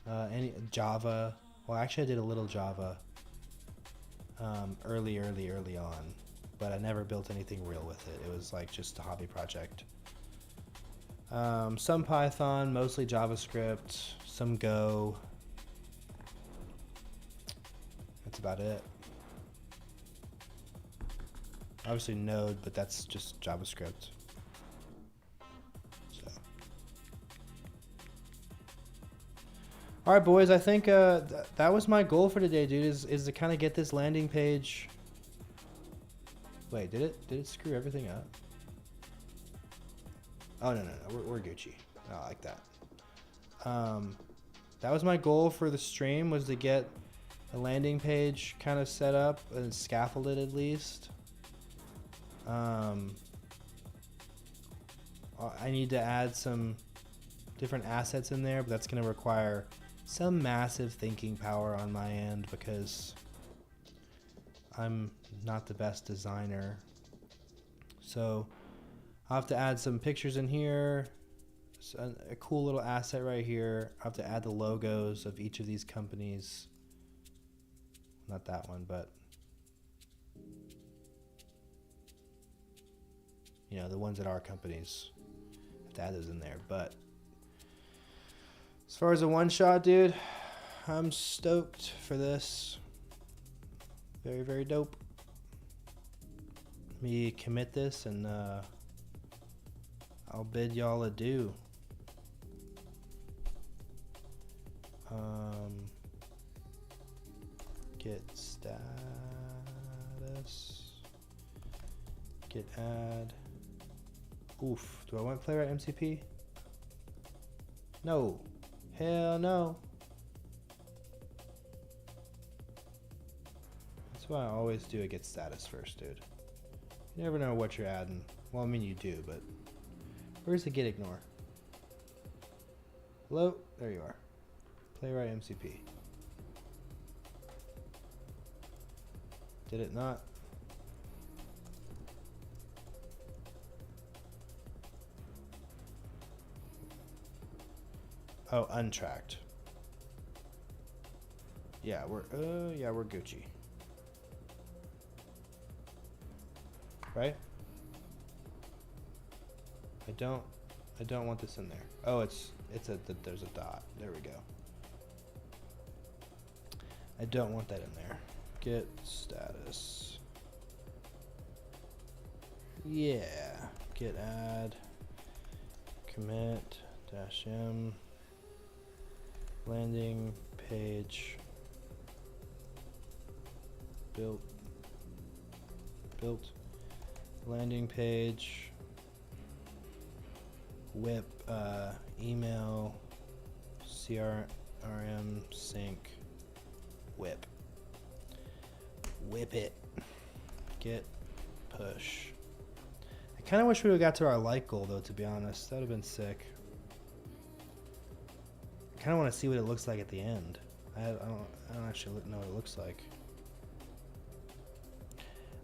S1: any Java. Well, actually, I did a little Java early on, but I never built anything real with it. It was like just a hobby project. Some Python, mostly JavaScript, some Go. That's about it. Obviously Node, but that's just JavaScript. So. All right, boys. I think that was my goal for today, dude. Is to kind of get this landing page. Wait, did it screw everything up? Oh no, we're Gucci. I like that. That was my goal for the stream, was to get a landing page kind of set up and scaffolded at least. I need to add some different assets in there, but that's going to require some massive thinking power on my end because I'm not the best designer. So I'll have to add some pictures in here, a cool little asset right here. I'll have to add the logos of each of these companies. Not that one, but you know, the ones that are companies. I have to add those in there. But as far as a one shot, dude, I'm stoked for this. Very, very dope. Let me commit this and I'll bid y'all adieu. Get status. Get add. Oof. Do I want playwright MCP? No. Hell no. That's why I always do a get status first, dude. You never know what you're adding. Well, I mean you do, but where's the get ignore? Hello? There you are. Playwright MCP. Did it not? Oh, untracked. Yeah, we're Gucci. Right? I don't want this in there. Oh, there's a dot. There we go. I don't want that in there. Get status. Yeah. Get add. Commit -m. Landing page. Built. Landing page. Whip. Email. CRM sync. Whip it. Get push. I kind of wish we would have got to our like goal though, to be honest. That would have been sick. I kind of want to see what it looks like at the end. I don't actually know what it looks like.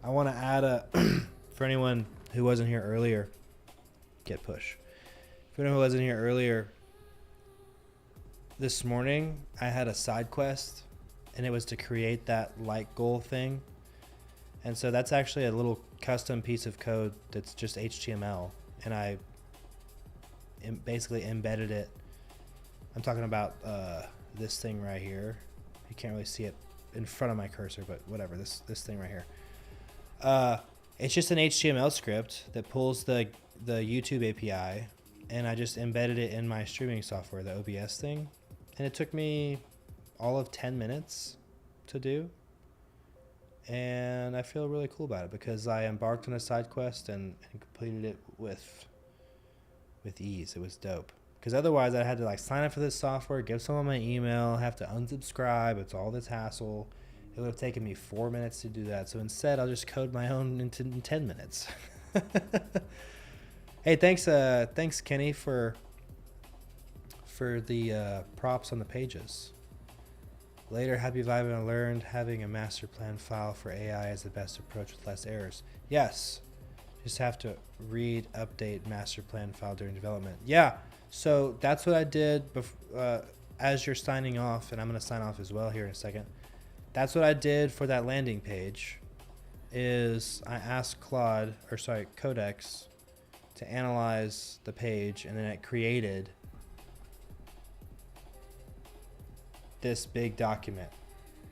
S1: I want to add a for anyone who wasn't here earlier. Get push. For anyone who wasn't here earlier, this morning I had a side quest, and it was to create that like goal thing. And so that's actually a little custom piece of code that's just HTML, and I basically embedded it. I'm talking about this thing right here. You can't really see it in front of my cursor, but whatever, this thing right here. It's just an HTML script that pulls the YouTube API, and I just embedded it in my streaming software, the OBS thing. And it took me all of 10 minutes to do. And I feel really cool about it because I embarked on a side quest and completed it with ease. It was dope. Because otherwise I had to like sign up for this software, give someone my email, have to unsubscribe. It's all this hassle. It would have taken me 4 minutes to do that. So instead I'll just code my own in 10 minutes. Hey, thanks Kenny for the props on the pages. Later, happy vibing. I learned having a master plan file for AI is the best approach with less errors. Yes, just have to read, update master plan file during development. Yeah, so that's what I did as you're signing off, and I'm going to sign off as well here in a second. That's what I did for that landing page. Is I asked Codex to analyze the page, and then it created this big document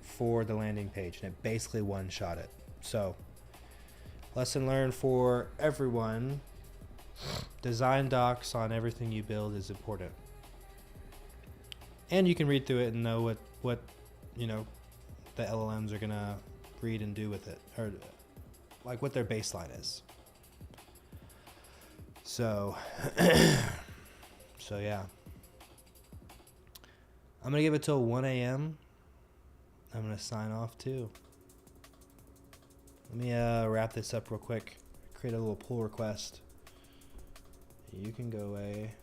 S1: for the landing page, and it basically one-shot it. So lesson learned for everyone: design docs on everything you build is important, and you can read through it and know what the LLMs are gonna read and do with it, or like what their baseline is. So yeah, I'm going to give it till 1 a.m. I'm going to sign off too. Let me wrap this up real quick. Create a little pull request. You can go away.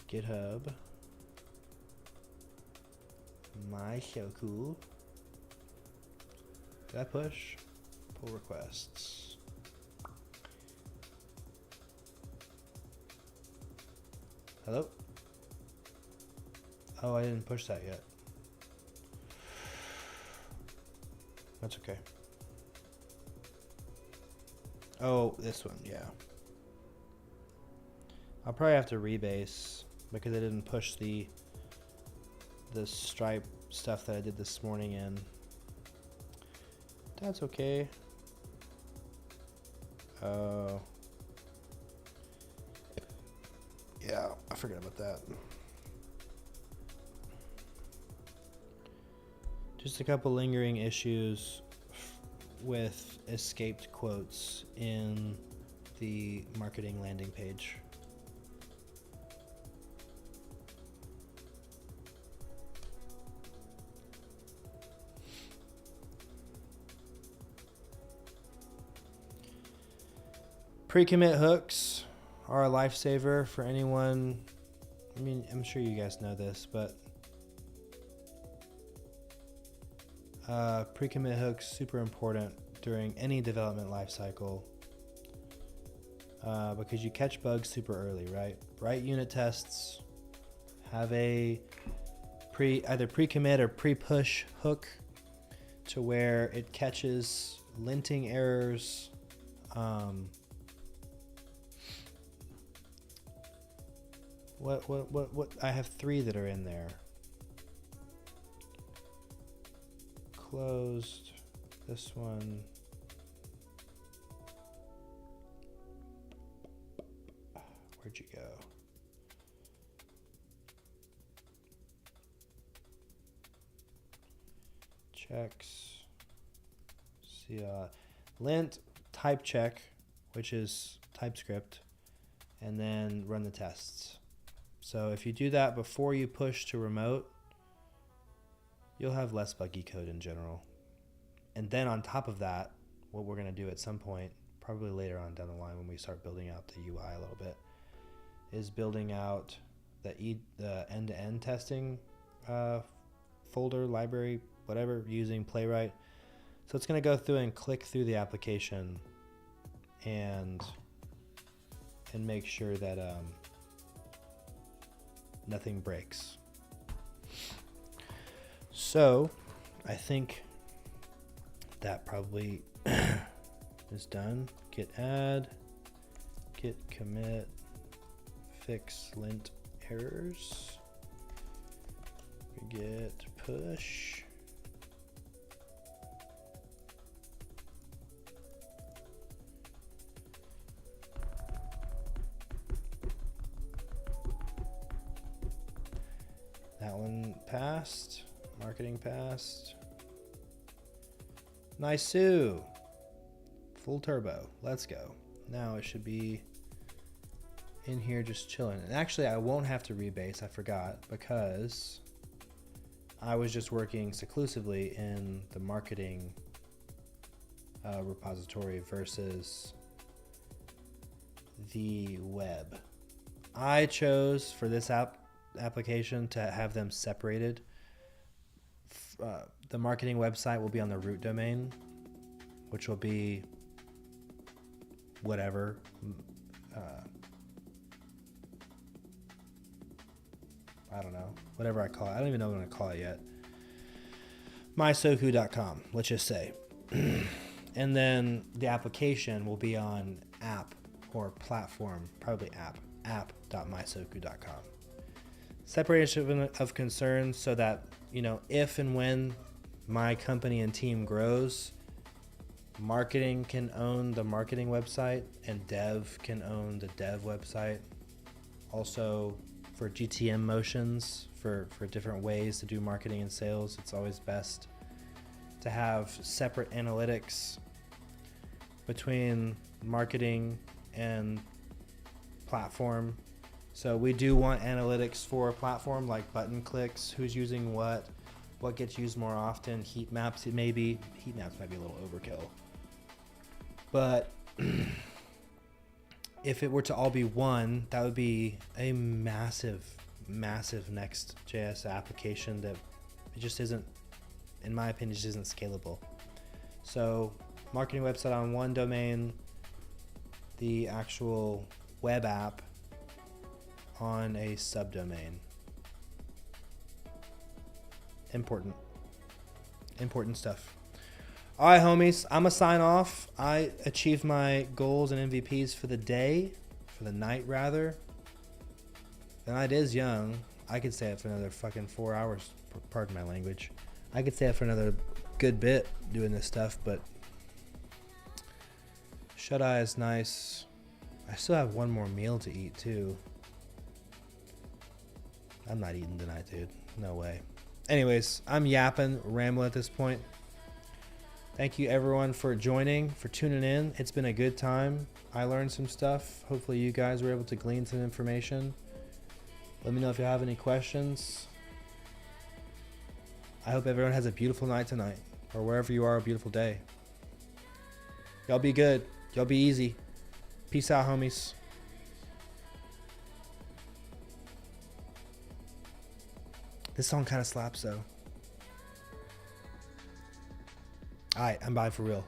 S1: GitHub. My so cool. Did I push? Pull requests. Hello? Oh, I didn't push that yet. That's okay. Oh, this one, yeah. I'll probably have to rebase because I didn't push the Stripe stuff that I did this morning in. That's okay. Yeah, I forgot about that. Just a couple lingering issues with escaped quotes in the marketing landing page. Pre-commit hooks are a lifesaver for anyone. I mean, I'm sure you guys know this, but pre-commit hooks super important during any development lifecycle because you catch bugs super early, right? Write unit tests, have a either pre-commit or pre-push hook to where it catches linting errors. What? I have 3 that are in there. Closed. This one. Where'd you go? Checks. See, lint type check, which is TypeScript, and then run the tests. So if you do that before you push to remote, you'll have less buggy code in general. And then on top of that, what we're going to do at some point, probably later on down the line when we start building out the UI a little bit, is building out the end-to-end testing folder, library, whatever, using Playwright. So it's going to go through and click through the application and make sure that nothing breaks. So I think that probably is done. Git add, git commit, fix lint errors, git push. That one passed. Marketing passed. Nice. Full turbo. Let's go. Now it should be in here just chilling. And actually, I won't have to rebase. I forgot because I was just working exclusively in the marketing repository versus the web. I chose for this application to have them separated. The marketing website will be on the root domain, which will be whatever. I don't know. Whatever I call it. I don't even know what I'm going to call it yet. mysoku.com, let's just say. And then the application will be on app or platform, probably app.mysoku.com. Separation of concerns so that, if and when my company and team grows, marketing can own the marketing website and dev can own the dev website. Also, for GTM motions, for different ways to do marketing and sales, it's always best to have separate analytics between marketing and platform. So we do want analytics for a platform like button clicks, who's using what gets used more often, heat maps. Heat maps might be a little overkill. But if it were to all be one, that would be a massive Next.js application that it just isn't, in my opinion, just isn't scalable. So marketing website on one domain, the actual web app on a subdomain. Important stuff. All right, homies, I'm gonna sign off. I achieved my goals and MVPs for the day, for the night rather. The night is young. I could stay up for another fucking 4 hours. Pardon my language. I could stay up for another good bit doing this stuff, but shut eye is nice. I still have one more meal to eat too. I'm not eating tonight, dude. No way. Anyways, I'm yapping, rambling at this point. Thank you everyone for joining, for tuning in. It's been a good time. I learned some stuff. Hopefully you guys were able to glean some information. Let me know if you have any questions. I hope everyone has a beautiful night tonight, or wherever you are, a beautiful day. Y'all be good. Y'all be easy. Peace out, homies. This song kind of slaps though. Alright, I'm buying for real.